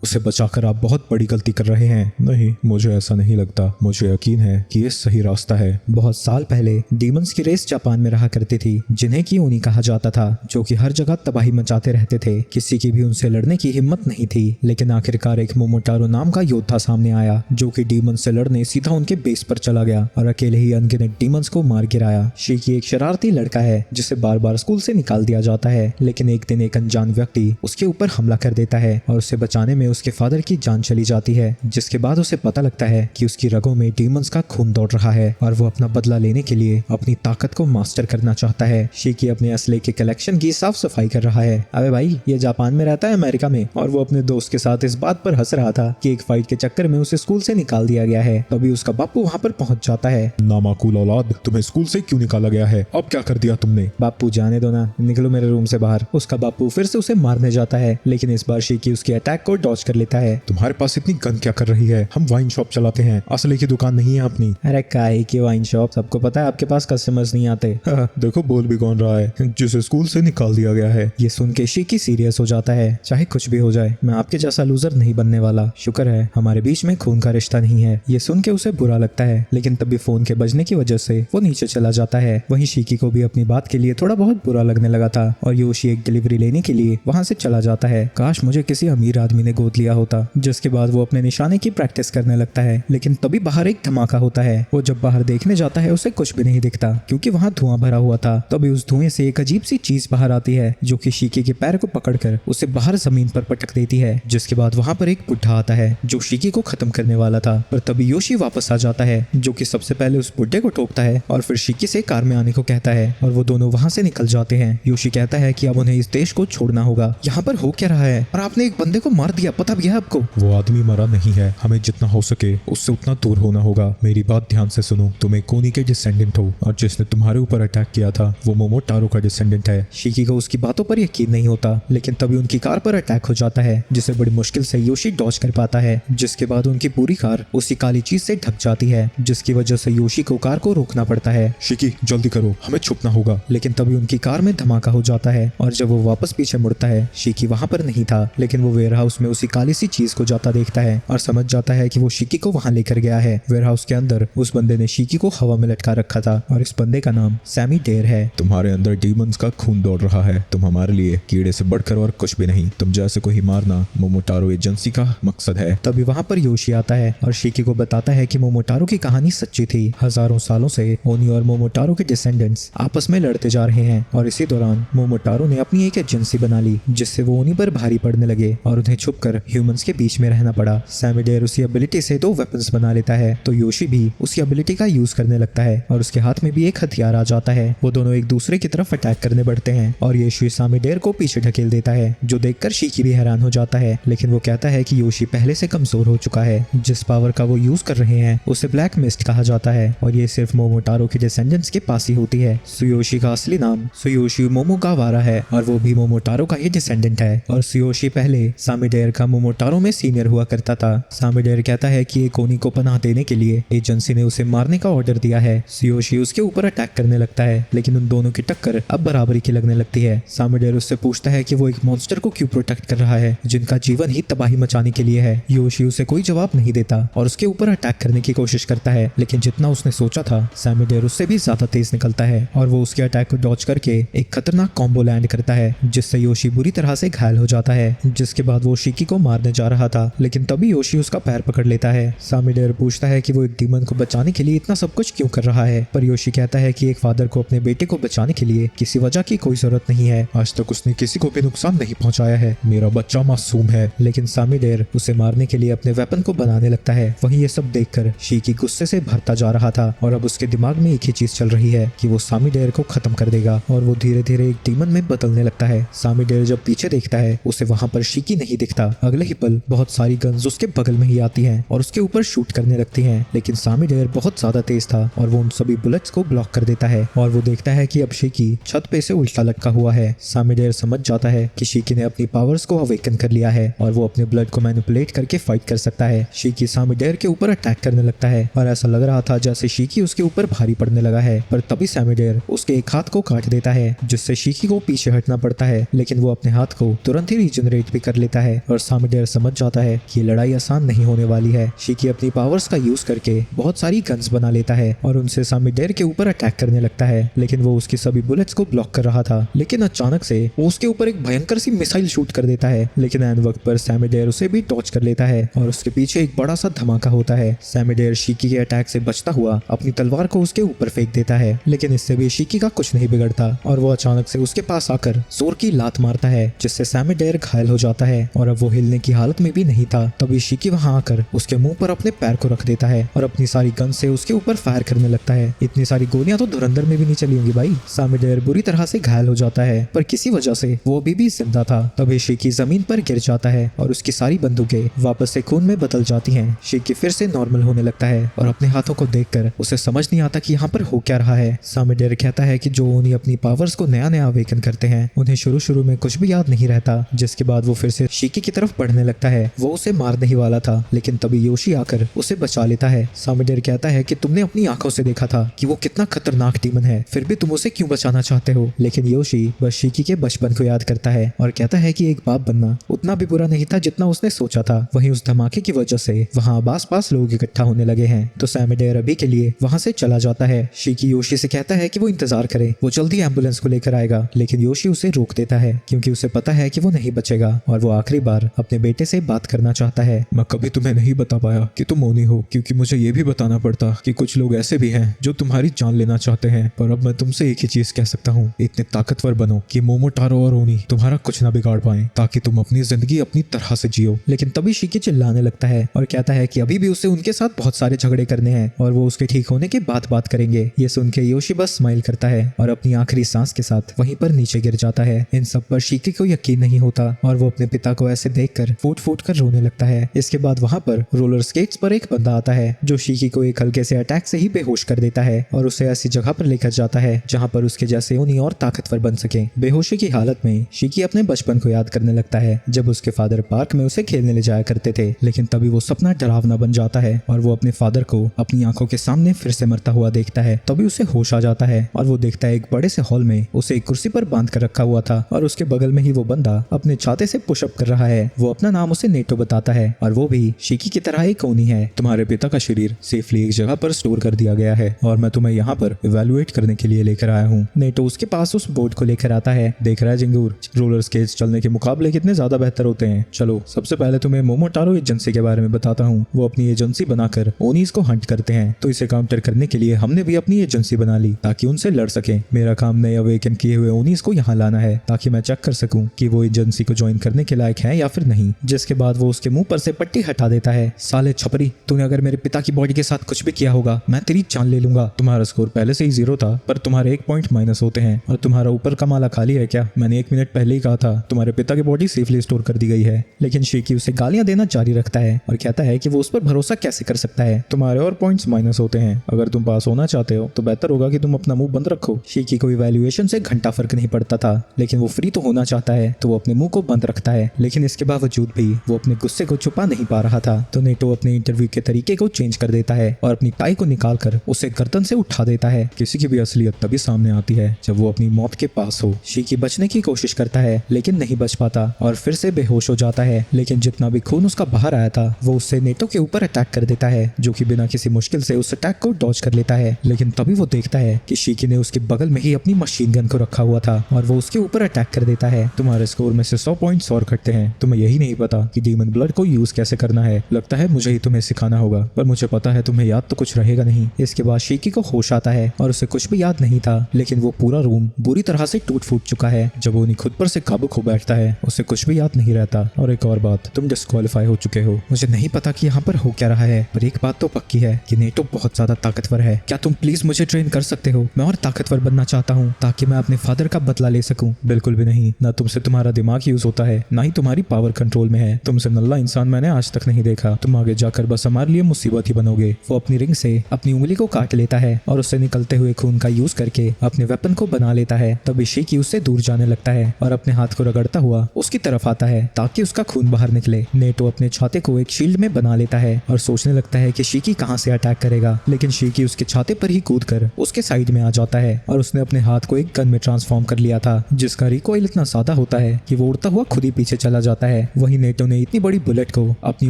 उसे बचाकर आप बहुत बड़ी गलती कर रहे हैं। नहीं, मुझे ऐसा नहीं लगता। मुझे यकीन है कि ये सही रास्ता है। बहुत साल पहले डीमंस की रेस जापान में रहा करती थी, जिन्हें कियोनी कहा जाता था, जो कि हर जगह तबाही मचाते रहते थे। किसी की भी उनसे लड़ने की हिम्मत नहीं थी, लेकिन आखिरकार एक मोमोटारो नाम का योद्धा सामने आया, जो कि डीमंस से लड़ने सीधा उनके बेस पर चला गया और अकेले ही अनगिनत डीमंस को मार गिराया। शिकी एक शरारती लड़का है जिसे बार बार स्कूल से निकाल दिया जाता है, लेकिन एक दिन एक अनजान व्यक्ति उसके ऊपर हमला कर देता है और उसे बचाने में उसके फादर की जान चली जाती है, जिसके बाद उसे पता लगता है कि उसकी रगों में डीमंस का खून दौड़ रहा है और वो अपना बदला लेने के लिए अपनी ताकत को मास्टर करना चाहता है। शिकी अपने असले के कलेक्शन की साफ सफाई कर रहा है। अबे भाई, ये जापान में रहता है अमेरिका में, और वो अपने दोस्त के साथ इस बात पर हंस रहा था कि एक फाइट के चक्कर में उसे स्कूल से निकाल दिया गया है। तभी उसका बापू वहाँ पर पहुँच जाता है। नामाकूल औलाद, तुम्हें स्कूल से क्यों निकाला गया है? अब क्या कर दिया तुमने? बापू जाने दो ना, निकलो मेरे रूम से बाहर। उसका बापू फिर से उसे मारने जाता है, लेकिन इस बार शिकी उसके अटैक को डॉज कर लेता है। तुम्हारे पास इतनी गन क्या कर रही है? हम वाइन शॉप चलाते हैं, असले की दुकान नहीं है अपनी। अरे काहे की वाइन शॉप? सबको पता है आपके पास कस्टमर्स नहीं आते। देखो बोल भी कौन रहा है, जिसे स्कूल से निकाल दिया गया है। ये सुन के शिकी सीरियस हो जाता है। चाहे कुछ भी हो जाए, मैं आपके जैसा लूजर नहीं बनने वाला। शुक्र है हमारे बीच में खून का रिश्ता नहीं है। ये सुन के उसे बुरा लगता है, लेकिन तभी फोन के बजने की वजह से वो नीचे चला जाता है। वहीं शिकी को भी अपनी बात के लिए थोड़ा बहुत बुरा लगने लगा था और योशी एक डिलीवरी लेने के लिए वहाँ से चला जाता है। काश मुझे किसी अमीर आदमी ने गोद लिया होता। जिसके बाद वो अपने निशाने की प्रैक्टिस करने लगता है, लेकिन तभी बाहर एक धमाका होता है। वो जब बाहर देखने जाता है उसे कुछ भी नहीं दिखता, क्योंकि वहाँ धुआं भरा हुआ था। तभी उस धुएं से एक अजीब सी चीज बाहर आती है, जो कि शिकी के पैर को पकड़कर उसे बाहर जमीन पर पटक देती है। जिसके बाद वहाँ पर एक बुढ़ा आता है जो शिकी को खत्म करने वाला था, पर तभी योशी वापस आ जाता है, जो कि सबसे पहले उस बुढ़े को ठोकता है और फिर शिकी से कार में आने को कहता है और वो दोनों वहाँ से निकल जाते हैं। योशी कहता है कि अब उन्हें इस देश को छोड़ना होगा। यहाँ पर हो क्या रहा है? और आपने एक बंदे को मार दिया, पता भी है आपको? वो आदमी मरा नहीं है, हमें जितना हो सके उससे उतना दूर होना होगा। मेरी बात ध्यान से सुनो, तुम एक कोनी के डिसेंडेंट हो और जिसने तुम्हारे ऊपर अटैक किया था वो मोमोटारो का डिसेंडेंट है। शिकी को उसकी बातों पर यकीन नहीं होता, लेकिन तभी उनकी कार पर अटैक हो जाता है, जिसे बड़ी मुश्किल से योशी डॉज कर पाता है। जिसके बाद उनकी पूरी कार उसी काली चीज से ढक जाती है, जिसकी वजह से योशी को कार को रोकना पड़ता है। शिकी जल्दी करो, हमें छुपना होगा। लेकिन तभी उनकी कार में धमाका हो जाता है और जब वो वापस पीछे मुड़ता है, शिकी वहाँ पर नहीं था, लेकिन वो वेयरहाउस में उसी काली सी चीज को जाता देखता है और समझ जाता है कि वो शिकी को वहाँ लेकर गया है। वेयरहाउस के अंदर उस बंदे ने शिकी को हवा में लटका रखा था और इस बंदे का नाम सैमी डेयर है। तुम्हारे अंदर डीमंस का खून दौड़ रहा है। तुम हमारे लिए कीड़े से बढ़कर और कुछ भी नहीं। तुम जैसे को ही मारना मोमोटारो एजेंसी का मकसद है। तभी वहाँ पर योशी आता है और शिकी को बताता है कि मोमोटारो की कहानी सच्ची थी। हजारों सालों से ओनी और मोमोटारो के डिसेंडेंट्स आपस में लड़ते जा रहे हैं और इसी दौरान मोमोटारो ने अपनी एक एजेंसी बना ली, जिससे वो ओनी पर भारी पड़ने लगे और उन्हें छुपकर ह्यूमंस के बीच में रहना पड़ा। सैमी डेयर उसी एबिलिटी से 2 वेपन्स बना लेता है, तो योशी भी उसी एबिलिटी का यूज करने लगता है और उसके हाथ में भी एक हथियार आ जाता है। वो दोनों एक दूसरे की तरफ अटैक करने बढ़ते हैं और योशी सैमी डेयर को पीछे ढकेल देता है, जो देखकर शिकी भी हैरान हो जाता है। लेकिन वो कहता है कि योशी पहले से कमजोर हो चुका है। जिस पावर का वो यूज कर रहे हैं उसे ब्लैक मिस्ट कहा जाता है और ये सिर्फ मोमोटारो के डिसेंडेंट्स के पास ही होती है। सुयोशी का असली नाम सुयोशी मोमोगावारा है और वो भी मोमोटारो का ही डिसेंडेंट है। और सुयोशी पहले सैमी डेयर का मोमोटारो में सीनियर हुआ करता था। सैमी डेयर कहता है कि एक ओनी को पनाह देने के लिए एजेंसी ने उसे मारने का ऑर्डर दिया है। सुयोशी उसके ऊपर अटैक करने लगता है, लेकिन उन दोनों की टक्कर अब बराबरी की लगने लगती है। सैमी डेयर उससे पूछता है कि वो एक मॉन्स्टर को क्यों प्रोटेक्ट कर रहा है, जिनका जीवन ही तबाही मचाने के लिए है। योशी उसे कोई जवाब नहीं देता और उसके ऊपर अटैक करने की कोशिश करता है, लेकिन जितना उसने सोचा था सैमी डेयर उससे भी ज्यादा तेज निकलता है और वो उसके अटैक को डॉज करके एक खतरनाक कॉम्बो लैंड करता है, जिससे योशी बुरी तरह से घायल हो जाता है। जिसके बाद वो शिकी को मारने जा रहा था, लेकिन तभी योशी उसका पैर पकड़ लेता है। सैमी डेयर पूछता है कि वो एक डीमन को बचाने के लिए इतना सब कुछ क्यों कर रहा है, पर योशी कहता है कि एक फादर को अपने बेटे को बचाने के लिए किसी वजह की कोई जरूरत नहीं है। आज तक उसने किसी को भी नुकसान नहीं पहुंचाया है। मेरा बच्चा मासूम है। लेकिन सैमी डेयर उसे मारने के लिए अपने वेपन को बनाने लगता है। वहीं ये सब देखकर शिकी गुस्से से भरता जा रहा था और अब उसके दिमाग में एक ही चीज चल रही है कि वो सैमी डेयर को खत्म कर देगा और वो धीरे धीरे एक डीमन में बदलने लगता है। सैमी डेयर जब पीछे देखता है उसे वहाँ पर शिकी नहीं दिखता। अगले ही पल बहुत सारी गन्स उसके बगल में ही आती हैं और उसके ऊपर शूट करने लगती हैं, लेकिन सैमी डेयर बहुत ज्यादा तेज था और वो उन सभी बुलेट्स को ब्लॉक कर देता है और वो देखता है कि अब शिकी छत पे से उल्टा लटका हुआ है। सैमी डेयर समझ जाता है कि शिकी ने अपनी पावर्स को अवेकन कर लिया है और वो अपने ब्लड को मैनिपुलेट करके फाइट कर सकता है। शिकी सैमी डेयर के ऊपर अटैक करने लगता है और ऐसा लग रहा था जैसे शिकी उसके ऊपर भारी पड़ने लगा है, पर तभी सैमी डेयर उसके एक हाथ को काट देता है, जिससे शिकी को पीछे हटना पड़ता है, लेकिन वो अपने हाथ को तुरंत ही रीजनरेट भी कर लेता है और सामिडेर समझ जाता है कि ये लड़ाई आसान नहीं होने वाली है। शिकी अपनी पावर्स का यूज करके बहुत सारी गन्स बना लेता है और उनसे सामिडेर के ऊपर अटैक करने लगता है, लेकिन वो उसकी सभी बुलेट्स को ब्लॉक कर रहा था। लेकिन अचानक से वो उसके ऊपर एक भयंकर सी मिसाइल शूट कर देता है, लेकिन ऐन वक्त पर सामिडेर उसे भी डॉच कर लेता है और उसके पीछे एक बड़ा सा धमाका होता है। सामिडेर शिकी के अटैक से बचता हुआ अपनी तलवार को उसके ऊपर फेंक देता है, लेकिन इससे भी शिकी का कुछ नहीं बिगड़ता और वो अचानक से उसके पास आकर जोर की लात मारता है, जिससे सामिडेर घायल हो जाता है और अब वो हिलने की हालत में भी नहीं था। तभी शिकी वहां आकर उसके मुंह पर अपने पैर को रख देता है और अपनी सारी गन से उसके ऊपर फायर करने लगता है। इतनी सारी गोलियां तो धुरंधर में भी नहीं चली होंगी भाई। सामिडेर बुरी तरह से घायल हो जाता है, पर किसी वजह से वो अभी भी जिंदा था। तभी शिकी जमीन पर गिर जाता है और उसकी सारी बंदूकें वापस से खून में बदल जाती हैं। शिकी फिर से नॉर्मल होने लगता है और अपने हाथों को देखकर उसे समझ नहीं आता कि यहाँ पर हो क्या रहा है। सामिडेर कहता है कि जो ओनी अपनी पावर्स को नया नया अवेकन करते हैं उन्हें शुरू में कुछ भी याद नहीं रहता, जिसके बाद वो फिर से शिकी की तरफ बढ़ने लगता है। वो उसे मारने ही वाला था, लेकिन तभी योशी आकर उसे बचा लेता है। सामिडेर कहता है कि तुमने अपनी आंखों से देखा था कि वो कितना खतरनाक डीमन है, फिर भी तुम उसे क्यों बचाना चाहते हो। लेकिन योशी बस शिकी के बचपन को याद करता है और कहता है कि एक बाप बनना उतना भी बुरा नहीं था जितना उसने सोचा था। वहीं उस धमाके की वजह से वहाँ आस-पास लोग इकट्ठा होने लगे हैं, तो सामिडेर अभी के लिए वहाँ से चला जाता है। शिकी योशी से कहता है कि वो इंतजार करे, वो जल्दी एम्बुलेंस को लेकर आएगा, लेकिन योशी उसे रोक देता है क्योंकि उसे पता है कि वो नहीं बचेगा और वो आखिरी बार अपने बेटे से बात करना चाहता है। मैं कभी तुम्हें नहीं बता पाया कि तुम ओनी हो, क्योंकि मुझे ये भी बताना पड़ता कि कुछ लोग ऐसे भी हैं जो तुम्हारी जान लेना चाहते हैं, पर अब मैं तुमसे एक ही चीज कह सकता हूँ, इतने ताकतवर बनो कि मोमोटारो और ओनी तुम्हारा कुछ ना बिगाड़ पाए, ताकि तुम अपनी जिंदगी अपनी तरह से जियो। लेकिन तभी शिकी चिल्लाने लगता है और कहता है कि अभी भी उसे उनके साथ बहुत सारे झगड़े करने हैं और वो उसके ठीक होने के बाद बात करेंगे। ये सुन के योशी बस स्माइल करता है और अपनी आखिरी सांस के साथ वहीं पर नीचे गिर जाता है। इन सब पर शिकी को यकीन नहीं होता और वो अपने पिता को ऐसे देखकर फूट फूट कर रोने लगता है। इसके बाद वहाँ पर रोलर स्केट्स पर एक बंदा आता है जो शिकी को एक हल्के से अटैक से ही बेहोश कर देता है और उसे ऐसी जगह पर लेकर जाता है जहाँ पर उसके जैसे ओनी और ताकतवर बन सके। बेहोशी की हालत में शिकी अपने बचपन को याद करने लगता है जब उसके फादर पार्क में उसे खेलने ले जाया करते थे, लेकिन तभी वो सपना डरावना बन जाता है और वो अपने फादर को अपनी आंखों के सामने फिर से मरता हुआ देखता है। तभी उसे होश आ जाता है और वो देखता है एक बड़े से हॉल में उसे एक कुर्सी पर बांध कर रखा हुआ था और उसके बगल में ही वो बंदा अपने छाते से पुशअप कर रहा है। वो अपना नाम उसे नेटो बताता है और वो भी शिकी की तरह एक ओनी है। तुम्हारे पिता का शरीर सेफली एक जगह पर स्टोर कर दिया गया है और मैं तुम्हें यहाँ पर इवैल्यूएट करने के लिए लेकर आया हूँ। नेटो उसके पास उस बोर्ड को लेकर आता है। देख रहा है जिंगूर, रोलर स्केट्स चलने के मुकाबले कितने ज्यादा बेहतर होते हैं। चलो सबसे पहले तुम्हें मोमोटारो एजेंसी के बारे में बताता हूँ। वो अपनी एजेंसी बनाकर ओनीज को हंट करते हैं, तो इसे काउंटर करने के लिए हमने भी अपनी एजेंसी बना ली ताकि उनसे लड़ सके। मेरा काम नए अवेकन किए हुए ओनीज को यहाँ लाना है ताकि मैं चेक कर सकूं कि वो एजेंसी को ज्वाइन करने के लायक हैं या फिर नहीं। जिसके बाद वो उसके मुंह पर से पट्टी हटा देता है। साले छपरी, तूने अगर मेरे पिता की बॉडी के साथ कुछ भी किया होगा मैं तेरी जान ले लूंगा। तुम्हारा स्कोर पहले से ही 0 था, पर तुम्हारे 1 पॉइंट माइनस होते हैं और तुम्हारा ऊपर का माला खाली है क्या? मैंने 1 मिनट पहले ही कहा था तुम्हारे पिता की बॉडी सेफली स्टोर कर दी गई है। लेकिन शिकी उसे गालियां देना जारी रखता है और कहता है कि वो उस पर भरोसा कैसे कर सकता है। तुम्हारे और पॉइंट्स माइनस होते हैं। अगर तुम पास होना चाहते हो तो बेहतर होगा कि तुम अपना मुंह बंद रखो। शिकी को इवैल्यूएशन से घंटा फर्क नहीं पड़ता था, लेकिन वो फ्री तो होना चाहता है, तो वो अपने मुंह को बंद रखता है। लेकिन इसके बावजूद भी वो अपने गुस्से को छुपा नहीं पा रहा था, तो नेटो अपने इंटरव्यू के तरीके को चेंज कर देता है और अपनी टाई को निकाल कर उसे गर्दन से उठा देता है। किसी की भी असलियत तभी सामने आती है जब वो अपनी मौत के पास हो। शिकी बचने की कोशिश करता है लेकिन नहीं बच पाता और फिर से बेहोश हो जाता है। लेकिन जितना भी खून उसका बाहर आया था वो उससे नेटो के ऊपर अटैक कर देता है, जो कि बिना किसी मुश्किल से उस अटैक को डॉज कर लेता है। लेकिन तभी वो देखता है कि शिकी ने उसके बगल में ही अपनी मशीन गन को रखा हुआ था और वो उसके ऊपर अटैक कर देता है। तुम्हारे स्कोर में से 100 पॉइंट्स और घटते हैं। तुम्हें यही नहीं पता कि डीमन ब्लड को यूज कैसे करना है। लगता है मुझे ही तुम्हें सिखाना होगा, पर मुझे पता है तुम्हें याद तो कुछ रहेगा नहीं। इसके बाद शिकी को होश आता है और उसे कुछ भी याद नहीं था, लेकिन वो पूरा रूम बुरी तरह से टूट फूट चुका है। जब ओनी खुद पर से काबू खो बैठता है उसे कुछ भी याद नहीं रहता। और एक और बात, तुम डिस्क्वालीफाई हो चुके हो। मुझे नहीं पता कि यहाँ पर हो क्या रहा है, पर एक बात तो पक्की है कि नेटो बहुत ज्यादा ताकतवर है। क्या तुम प्लीज मुझे ट्रेन कर सकते हो? मैं और ताकतवर बनना चाहता हूँ ताकि मैं अपने फादर का बदला ले सकूं। बिल्कुल भी नहीं। ना तुमसे तुम्हारा दिमाग यूज होता है, ना ही तुम्हारी पावर कंट्रोल में है। तुमसे नल्ला इंसान मैंने आज तक नहीं देखा। तुम आगे जाकर बस हमारे लिए मुसीबत ही बनोगे। वो अपनी रिंग से अपनी उंगली को काट लेता है और उससे निकलते हुए खून का यूज करके अपने वेपन को बना लेता है। तभी शिकी उससे दूर जाने लगता है और अपने हाथ को रगड़ता हुआ उसकी तरफ आता है ताकि उसका खून बाहर निकले। नेटो अपने छाते को एक शील्ड में बना लेता है और सोचने लगता है कि शिकी कहां से अटैक करेगा, लेकिन शिकी उसके छाते पर ही कूदकर उसके साइड में आ जाता है और उसने अपने हाथ को एक गन में ट्रांसफॉर्म कर लिया था, जिसका रिकॉइल इतना ज्यादा होता है कि वो उड़ता हुआ खुद ही पीछे चला जाता है है। वहीं नेटो ने इतनी बड़ी बुलेट को अपनी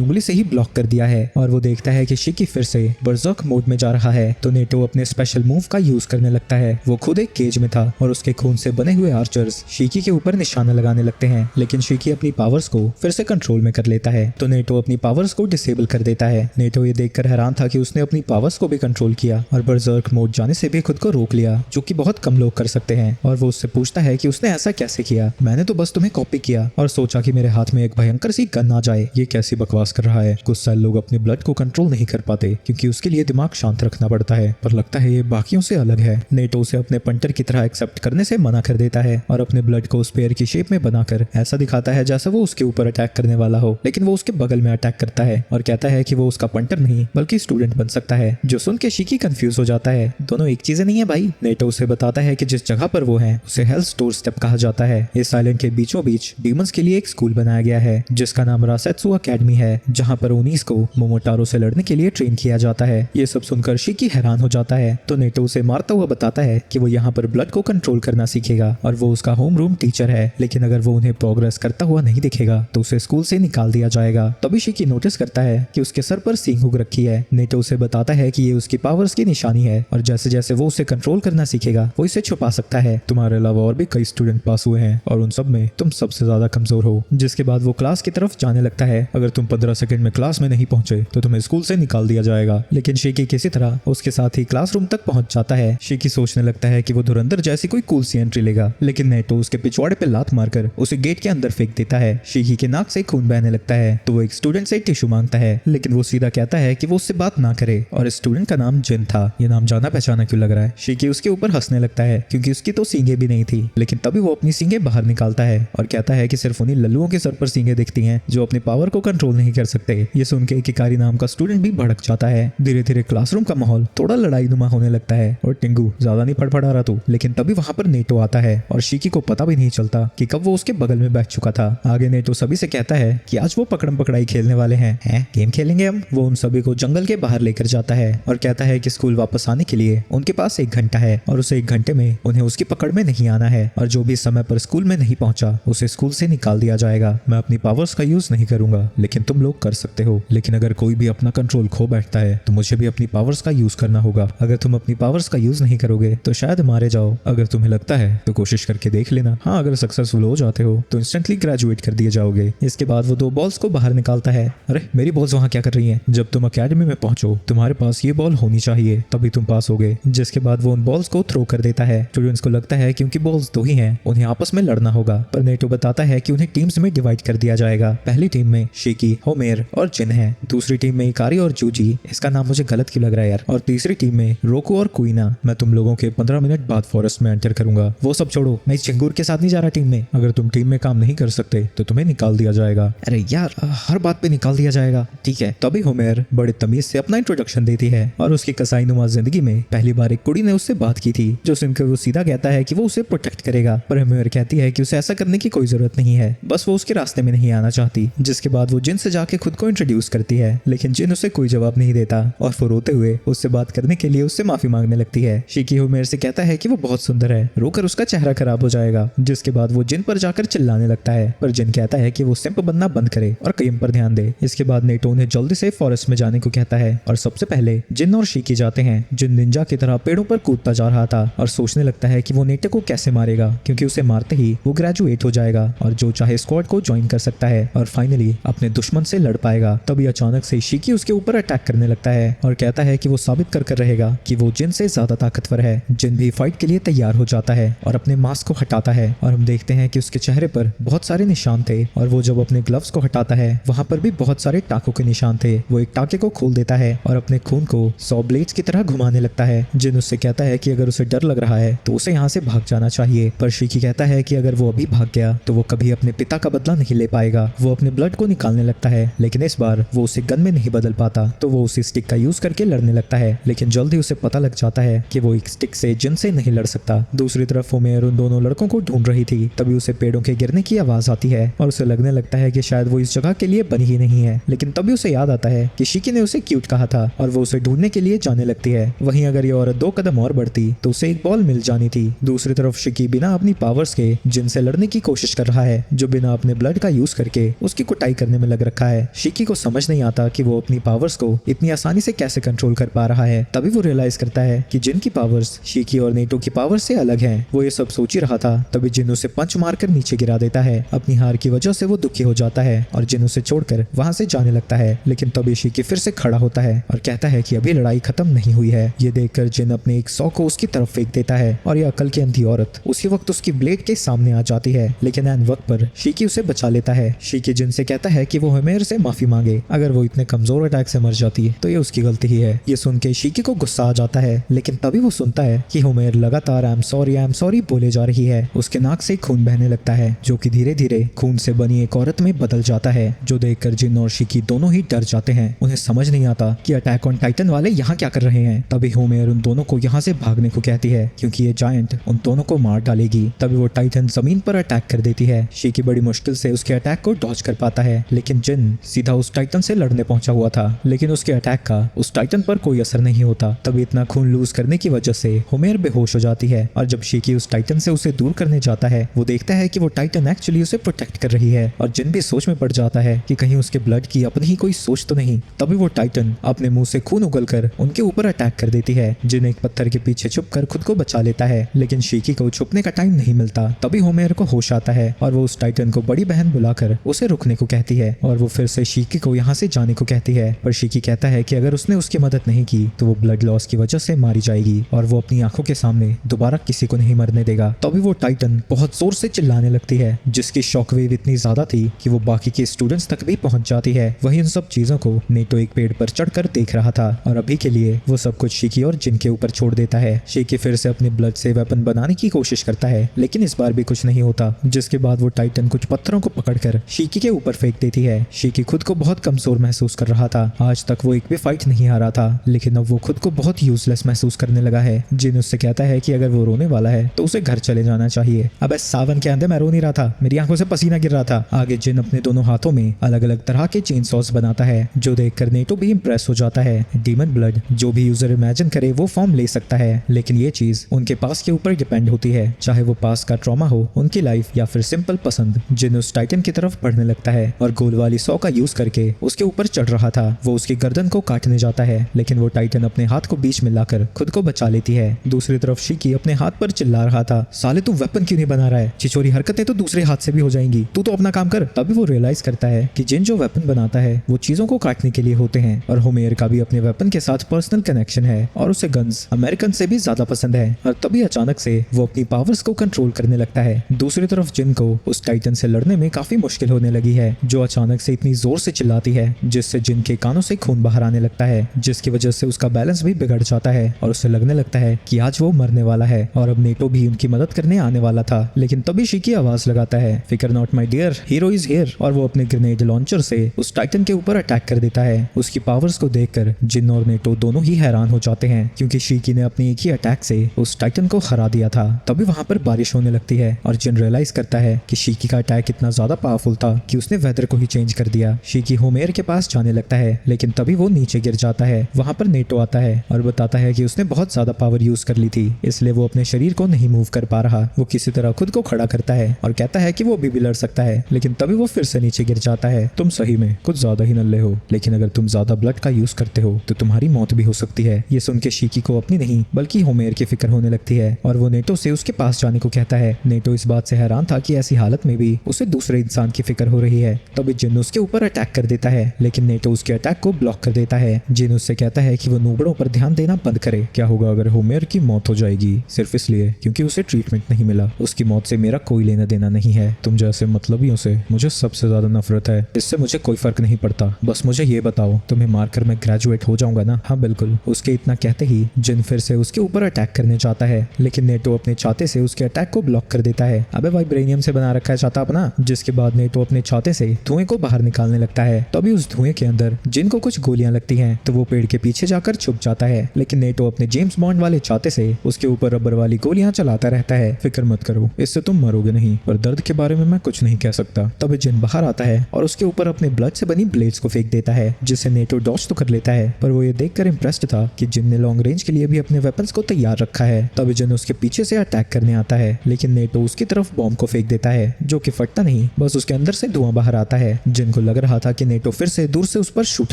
उंगली से ही ब्लॉक कर दिया है और वो देखता है कि शिकी फिर से बर्जर्क मोड में जा रहा है। तो नेटो अपने स्पेशल मूव का यूज करने लगता है। वो खुद एक केज में था और उसके खून से बने हुए आर्चर्स शिकी के ऊपर निशाना लगाने लगते हैं, लेकिन शिकी अपनी पावर्स को फिर से कंट्रोल में कर लेता है। तो नेटो अपनी पावर्स को डिसेबल कर देता है। नेटो ये देखकर हैरान था कि उसने अपनी पावर्स को भी कंट्रोल किया और बर्जर्क मोड जाने से भी खुद को रोक लिया, जो कि बहुत कम लोग कर सकते हैं। और वो उससे पूछता है कि उसने ऐसा कैसे किया। मैंने तो बस तुम्हें कॉपी किया और सोचा कि मेरे हाथ में एक भयंकर सी गन आ जाए। ये कैसी बकवास कर रहा है। कुछ साल लोग अपने ब्लड को कंट्रोल नहीं कर पाते क्योंकि उसके लिए दिमाग शांत रखना पड़ता है, पर लगता है ये बाकियों से अलग है। नेटो उसे अपने पंटर की तरह एक्सेप्ट करने से मना कर देता है और अपने ब्लड को स्पेयर की शेप में बनाकर ऐसा दिखाता है जैसा वो उसके ऊपर अटैक करने वाला हो, लेकिन वो उसके बगल में अटैक करता है और कहता है कि वो उसका पंटर नहीं बल्कि स्टूडेंट बन सकता है, जो सुन के शिकी कंफ्यूज हो जाता है। दोनों एक चीजें नहीं है भाई। नेटो उसे बताता है कि जिस जगह पर वो है उसे हेल्स डोर स्टेप कहा जाता है। इस आइलैंड के बीचों बीच डीमंस के लिए एक स्कूल बनाया गया है जिसका नाम रासेत्सु एकेडमी है, जहाँ पर ओनीस को मोमोटारो से लड़ने के लिए ट्रेन किया जाता है। ये सब सुनकर शिकी हैरान हो जाता है। तो नेटो उसे मारता हुआ बताता है कि वो यहाँ पर ब्लड को कंट्रोल करना सीखेगा और वो उसका होम रूम टीचर है, लेकिन अगर वो उन्हें प्रोग्रेस करता हुआ नहीं दिखेगा तो उसे स्कूल से निकाल दिया जाएगा। तभी शिकी नोटिस करता है कि उसके सर पर सींग उग रखी है। नेटो उसे बताता है कि ये उसकी पावर्स की निशानी है और जैसे जैसे वो उसे कंट्रोल करना सीखेगा वो इसे छुपा सकता है। तुम्हारे अलावा और भी कई स्टूडेंट पास हुए हैं और उन सब में तुम सबसे ज्यादा कमजोर हो। जिसके बाद वो क्लास की तरफ जाने लगता है। अगर तुम 15 सेकंड में क्लास में नहीं पहुंचे तो तुम्हें स्कूल से निकाल दिया जाएगा। लेकिन शिकी किसी तरह उसके साथ ही क्लासरूम तक पहुंच जाता है। शिकी सोचने लगता है कि वो धुरंधर जैसी कोई कूल सी एंट्री लेगा, लेकिन नेटो उसके पिछवाड़े पे लात मारकर उसे गेट के अंदर फेंक देता है। शिकी के नाक से खून बहने लगता है तो वो एक स्टूडेंट से टिश्यू मांगता है, लेकिन वो सीधा कहता है कि वो उससे बात ना करे और स्टूडेंट का नाम जिन था। ये नाम जाना पहचाना क्यों लग रहा है। शिकी उसके ऊपर हंसने लगता है क्योंकि उसकी तो सींगे भी नहीं थी, लेकिन तभी वो अपनी सींगे बाहर निकालता है और कहता है कि सिर्फ उन्हीं लल्लुओं के सर पर सींगे दिखती हैं जो अपनी पावर को कंट्रोल नहीं कर सकते। ये सुन के किकारी नाम का स्टूडेंट भी भड़क जाता है। धीरे धीरे क्लासरूम का माहौल थोड़ा लड़ाई नुमा होने लगता है। और टिंगू ज्यादा नहीं फड़फड़ा रहा तू। लेकिन तभी वहां पर नेटो आता है और शिकी को पता भी नहीं चलता कि कब वो उसके बगल में बैठ चुका था। आगे नेटो सभी से कहता है कि आज वो पकड़म पकड़ाई खेलने वाले हैं। गेम खेलेंगे हम। वो उन सभी को जंगल के बाहर लेकर जाता है और कहता है कि स्कूल वापस आने के लिए उनके पास 1 घंटा है और उसे 1 घंटे में उन्हें उसकी पकड़ में नहीं आना है और जो भी समय पर स्कूल में नहीं पहुंचा उसे स्कूल से निकाल दिया जाएगा। मैं अपनी पावर्स का यूज नहीं करूंगा, लेकिन तुम लोग कर सकते हो। लेकिन अगर कोई भी अपना कंट्रोल खो बैठता है तो मुझे भी अपनी पावर्स का यूज करना होगा। अगर तुम अपनी पावर्स का यूज नहीं करोगे तो शायद मारे जाओ। अगर तुम्हें लगता है तो कोशिश करके देख लेना। हाँ, अगर सक्सेसफुल हो जाते हो तो इंस्टेंटली ग्रेजुएट कर दिए जाओगे। इसके बाद वो 2 बॉल्स को बाहर निकालता है। अरे मेरी बॉल्स वहाँ क्या कर रही हैं? जब तुम अकेडमी में पहुंचो तुम्हारे पास ये बॉल होनी चाहिए, तभी तुम पास होगे। जिसके बाद वो उन बॉल्स को थ्रो कर देता है। स्टूडेंट्स को लगता है क्योंकि बॉल्स 2 ही हैं उन्हें आपस में लड़ना होगा, पर नेटो बताता है कि उन्हें टीम्स में डिवाइड कर दिया जाएगा। पहली टीम में शिकी, होमेर और जिन है। दूसरी टीम में इकारी और जूजी, इसका नाम मुझे गलत क्यों लग रहा है यार। और तीसरी टीम में रोको और कुइना। मैं तुम लोगों के 15 मिनट बाद फॉरेस्ट में एंटर करूंगा। वो सब छोड़ो, मैं इस चिंगूर के साथ नहीं जा रहा टीम में। अगर तुम टीम में काम नहीं कर सकते तो तुम्हें निकाल दिया जाएगा। अरे यार, हर बात पे निकाल दिया जाएगा। ठीक है। तभी होमेर बड़े तमीज से अपना इंट्रोडक्शन देती है और उसकी कसाईनुमा जिंदगी में पहली बार एक कुड़ी ने उससे बात की थी, जो सुनकर वो सीधा कहता है कि वो उसे प्रोटेक्ट करेगा। पर होमेर कहती है कि उसे ऐसा करने की कोई जरूरत नहीं है, बस वो उसके रास्ते में नहीं आना चाहती। जिसके बाद वो जिन से जाके खुद को इंट्रोड्यूस करती है, लेकिन जिन उसे कोई जवाब नहीं देता और वो रोते हुए उससे बात करने के लिए उससे माफी मांगने लगती है। शिकी होमेर से कहता है कि वो बहुत सुंदर है, रोकर उसका चेहरा खराब हो जाएगा। जिसके बाद वो जिन पर जाकर चिल्लाने लगता है, पर जिन कहता है कि वो सिंप बनना बंद करे और कयम पर ध्यान दे। इसके बाद नेटो उन्हें जल्दी से फॉरेस्ट में जाने को कहता है और सबसे पहले जिन और शिकी जाते हैं। जिन निंजा की तरह पेड़ों पर कूदता जा रहा था और सोचने लगता है कि वो नेटो को कैसे मारेगा, क्योंकि उसे मारते ही वो ग्रेजुएट हो जाएगा और जो चाहे स्क्वाड को ज्वाइन कर सकता है और फाइनली अपने दुश्मन से लड़ पाएगा। तभी अचानक से शिकी उसके ऊपर अटैक करने लगता है और कहता है कि वो साबित कर रहेगा कि वो जिन से ज्यादा ताकतवर है। जिन भी फाइट के लिए तैयार हो जाता है और अपने मास्क को हटाता है और हम देखते हैं कि उसके चेहरे पर बहुत सारे निशान थे और वो जब अपने ग्लव्स को हटाता है वहां पर भी बहुत सारे टाकों के निशान थे। वो एक टाके को खोल देता है और अपने खून को 100 ब्लेड्स की तरह घुमाने लगता है। जिन उससे कहता है कि अगर उसे डर लग रहा है तो उसे यहाँ से भाग जाना चाहिए, पर शिकी कहता है कि अगर वो अभी भाग गया तो वो कभी अपने पिता का बदला नहीं ले पाएगा। वो अपने ब्लड को निकालने लगता है, लेकिन इस बार वो उसे गन में नहीं बदल पाता, तो वो उसी स्टिक का यूज करके लड़ने लगता है। लेकिन जल्दी उसे पता लग जाता है कि वो एक स्टिक से जिन से नहीं लड़ सकता। दूसरी तरफ होमेर उन दोनों लड़कों को ढूंढ रही थी। तभी उसे पेड़ों के गिरने की आवाज आती है और उसे लगने लगता है कि शायद वो इस जगह के लिए बनी ही नहीं है। लेकिन तभी उसे याद आता है कि शिकी ने उसे क्यूट कहा था और वो उसे ढूंढने के लिए जाने लगती है। वहीं अगर ये औरत 2 कदम और बढ़ती तो उसे एक बॉल मिल जानी थी। दूसरी तरफ शिकी बिना अपनी पावर्स के जिन से लड़ने की कोशिश कर रहा है, जो बिना अपने ब्लड ब्लड का यूज करके उसकी कुटाई करने में लग रखा है। शिकी को समझ नहीं आता कि वो अपनी पावर्स को इतनी आसानी से कैसे कंट्रोल कर पा रहा है। तभी वो रियलाइज करता है कि जिन की पावर्स शिकी और नेटो की पावर से अलग हैं। वो ये सब सोच ही रहा था, तभी जिन उसे पंच मारकर नीचे गिरा देता है। अपनी हार की वजह से वो दुखी हो जाता है और जिन उसे छोड़कर वहां से जाने लगता है। लेकिन तभी शिकी फिर से खड़ा होता है और कहता है कि अभी लड़ाई खत्म नहीं हुई है। ये देखकर जिन अपने एक सौ को उसकी तरफ फेंक देता है और ये अकल की अंधी औरत उसी वक्त उसकी ब्लेड के सामने आ जाती है। लेकिन एन वक्त पर शिकी उसे बचा लेता है। शिकी जिन से कहता है कि वो होमेर से माफी मांगे, अगर वो इतने कमजोर अटैक से मर जाती तो ये उसकी गलती ही है। ये सुन के शिकी को गुस्सा आ जाता है, लेकिन तभी वो सुनता है कि होमेर लगातार आई एम सॉरी बोले जा रही है। उसके नाक से खून बहने लगता है, जो कि धीरे धीरे खून से बनी एक औरत में बदल जाता है, जो देखकर जिन और शिकी दोनों ही डर जाते हैं। उन्हें समझ नहीं आता कि अटैक ऑन टाइटन वाले यहाँ क्या कर रहे हैं। तभी होमेर उन दोनों को यहाँ से भागने को कहती है, क्योंकि ये जायंट उन दोनों को मार डालेगी। तभी वो टाइटन जमीन पर अटैक कर देती है। शिकी बड़ी मुश्किल से उसके अटैक को डॉज कर पाता है, लेकिन जिन सीधा उस टाइटन से लड़ने पहुंचा हुआ था, लेकिन उसके अटैक का उस टाइटन पर कोई असर नहीं होता। तभी इतना खून लूज करने की वजह से होमेर बेहोश हो जाती है और जब शिकी उस टाइटन से उसे दूर करने जाता है, वो देखता है कि वो टाइटन एक्चुअली उसे प्रोटेक्ट कर रही है और जिन भी सोच में पड़ जाता है कि कहीं उसके ब्लड की अपनी ही कोई सोच तो नहीं। तभी वो टाइटन अपने मुंह से खून उगलकर उनके ऊपर अटैक कर देती है। जिन एक पत्थर के पीछे छुपकर खुद को बचा लेता है, लेकिन शिकी को छुपने का टाइम नहीं मिलता। तभी होमेर को होश आता है और वो उस टाइटन को बड़ी बहन बुलाकर उसे रुकने को कहती है और वो फिर से शिकी को यहाँ से जाने को कहती है। पर शिकी कहता है कि अगर उसने उसकी मदद नहीं की तो वो ब्लड लॉस की वजह से मारी जाएगी और वो अपनी आंखों के सामने दोबारा किसी को नहीं मरने देगा। तभी वो टाइटन बहुत जोर से चिल्लाने लगती है, जिसकी शॉकवेव इतनी ज्यादा थी कि वो बाकी के स्टूडेंट्स तक भी पहुंच जाती है। वही इन सब चीजों को नेटो एक पेड़ पर चढ़कर देख रहा था और अभी के लिए वो सब कुछ शिकी और जिन के ऊपर छोड़ देता है। शिकी फिर से अपने ब्लड से वेपन बनाने की कोशिश करता है, लेकिन इस बार भी कुछ नहीं होता। जिसके बाद वो टाइटन कुछ पत्थरों को पकड़कर शिकी के ऊपर फेंक देती है। शिकी खुद को बहुत कमजोर महसूस कर रहा था। आज तक वो एक भी फाइट नहीं हारा था, लेकिन अब वो खुद को बहुत यूजलेस महसूस करने लगा है। जिन उससे कहता है कि अगर वो रोने वाला है तो उसे घर चले जाना चाहिए। अब सावन के अंदर मैं रो नहीं रहा था, मेरी आंखों से पसीना गिर रहा था। आगे जिन अपने दोनों हाथों में अलग अलग तरह के चेन सॉस बनाता है, जो देखकर नेटो भी इम्प्रेस हो जाता है। डीमन ब्लड जो भी यूजर इमेजिन करे वो फॉर्म ले सकता है, लेकिन ये चीज उनके पास के ऊपर डिपेंड होती है, चाहे वो पास का ट्रॉमा हो, उनकी लाइफ या फिर सिंपल पसंद। जिन उस टाइटन की तरफ बढ़ने लगता है और गोल वाली सॉ का यूज करके उसके ऊपर चढ़ रहा था। वो उसकी गर्दन को काटने जाता है, लेकिन वो टाइटन अपने हाथ को बीच में लाकर खुद को बचा लेती है। दूसरी तरफ शिकी अपने हाथ पर चिल्ला रहा था, साले तू वेपन क्यों नहीं बना रहा है, छिछोरी हरकतें तो दूसरे हाथ से भी हो जाएंगी, तू तो अपना काम कर। तभी वो रियलाइज करता है कि जिन जो वेपन बनाता है वो चीजों को काटने के लिए होते हैं और होमेर का भी अपने वेपन के साथ पर्सनल कनेक्शन है और उसे गन्स अमेरिकन से भी ज्यादा पसंद है। और तभी अचानक से वो अपनी पावर्स को कंट्रोल करने लगता है। दूसरी तरफ जिन को उस टाइटन से लड़ने में काफी मुश्किल होने लगी है, जो अचानक से इतनी जोर से चिल्लाती है जिससे जिन के कानों से खून बाहर आने लगता है, जिसकी वजह से उसका बैलेंस भी बिगड़ जाता है और उसे लगने लगता है कि आज वो मरने वाला है और अब नेटो भी उनकी मदद करने आने वाला था। लेकिन तभी शिकी आवाज लगाता है, फिकर not my dear, hero is here, और वो अपने ग्रेनेड लॉन्चर से उस टाइटन के ऊपर अटैक कर देता है। उसकी पावर्स को देखकर जिन और नेटो दोनों ही हैरान हो जाते हैं, क्योंकि शिकी ने अपने एक ही अटैक से उस टाइटन को हरा दिया था। तभी वहां पर बारिश होने लगती है और जिन रियलाइज करता है कि शिकी का अटैक इतना ज्यादा पावरफुल था कि उसने वेदर को ही चेंज कर दिया। शिकी होमेर के पास जाने लगता है, लेकिन तभी वो नीचे गिर जाता है। वहां पर नेटो आता है और बताता है कि उसने बहुत ज्यादा पावर यूज कर ली थी, इसलिए वो अपने शरीर को नहीं मूव कर पा रहा। वो किसी तरह खुद को खड़ा करता है और कहता है कि वो अभी भी लड़ सकता है, लेकिन तभी वो फिर से नीचे गिर जाता है। तुम सही में कुछ ज्यादा ही नल्ले हो, लेकिन अगर तुम ज्यादा ब्लड का यूज करते हो तो तुम्हारी मौत भी हो सकती है। ये सुन के शिकी को अपनी नहीं बल्कि होमेर की फिक्र होने लगती है और वो नेटो से उसके पास जाने को कहता है। नेटो इस बात से हैरान था कि ऐसी हालत में भी उसे दूसरे इंसान की फिक्र हो रही है। तभी जिन उसके ऊपर अटैक कर देता है, लेकिन नेटो उसके अटैक को ब्लॉक कर देता है। जिन उससे कहता है कि वो नूबड़ों पर ध्यान देना बंद करे। क्या होगा अगर होमेर की मौत हो जाएगी सिर्फ इसलिए क्योंकि उसे ट्रीटमेंट नहीं मिला? उसकी मौत से मेरा कोई लेना देना नहीं है। तुम जैसे मतलबियों से मुझे सबसे ज्यादा नफरत है। इससे मुझे कोई फर्क नहीं पड़ता, बस मुझे ये बताओ तुम्हें मारकर मैं ग्रेजुएट हो जाऊंगा ना? हाँ बिल्कुल। उसके इतना कहते ही जिन फिर से उसके ऊपर अटैक करने चाहता है, लेकिन नेटो अपने छाते से उसके अटैक को ब्लॉक कर देता है। अबे वाइब्रेनियम से बना रखा है छाता अपना। जिसके बाद नेटो अपने छाते से धुएं को बाहर निकालने लगता है। तभी उस धुएं के अंदर जिन को कुछ गोलियां लगती हैं, तो वो पेड़ के पीछे जाकर छुप जाता है। लेकिन नेटो अपने जेम्स बॉन्ड वाले छाते से उसके ऊपर रबर वाली गोलियां चलाता रहता है। फिक्र मत करो, इससे तुम मरोगे नहीं, पर दर्द के बारे में मैं कुछ नहीं कह सकता। तभी जिन बाहर आता है और उसके ऊपर अपने ब्लड से बनी ब्लेड्स को फेंक देता है, जिससे नेटो डॉज तो कर लेता है, पर वो ये देखकर इंप्रेस्ड था कि जिन ने लॉन्ग रेंज के लिए भी अपने वेपन्स को तैयार रखा है। तभी जिन उसके पीछे से अटैक करने आता है, लेकिन नेटो उसकी तरफ बॉम्ब को फेंक देता है, जो कि फटता नहीं बस उसके अंदर से धुआं बाहर आता है। जिन को लग रहा था कि नेटो फिर से दूर से उस पर शूट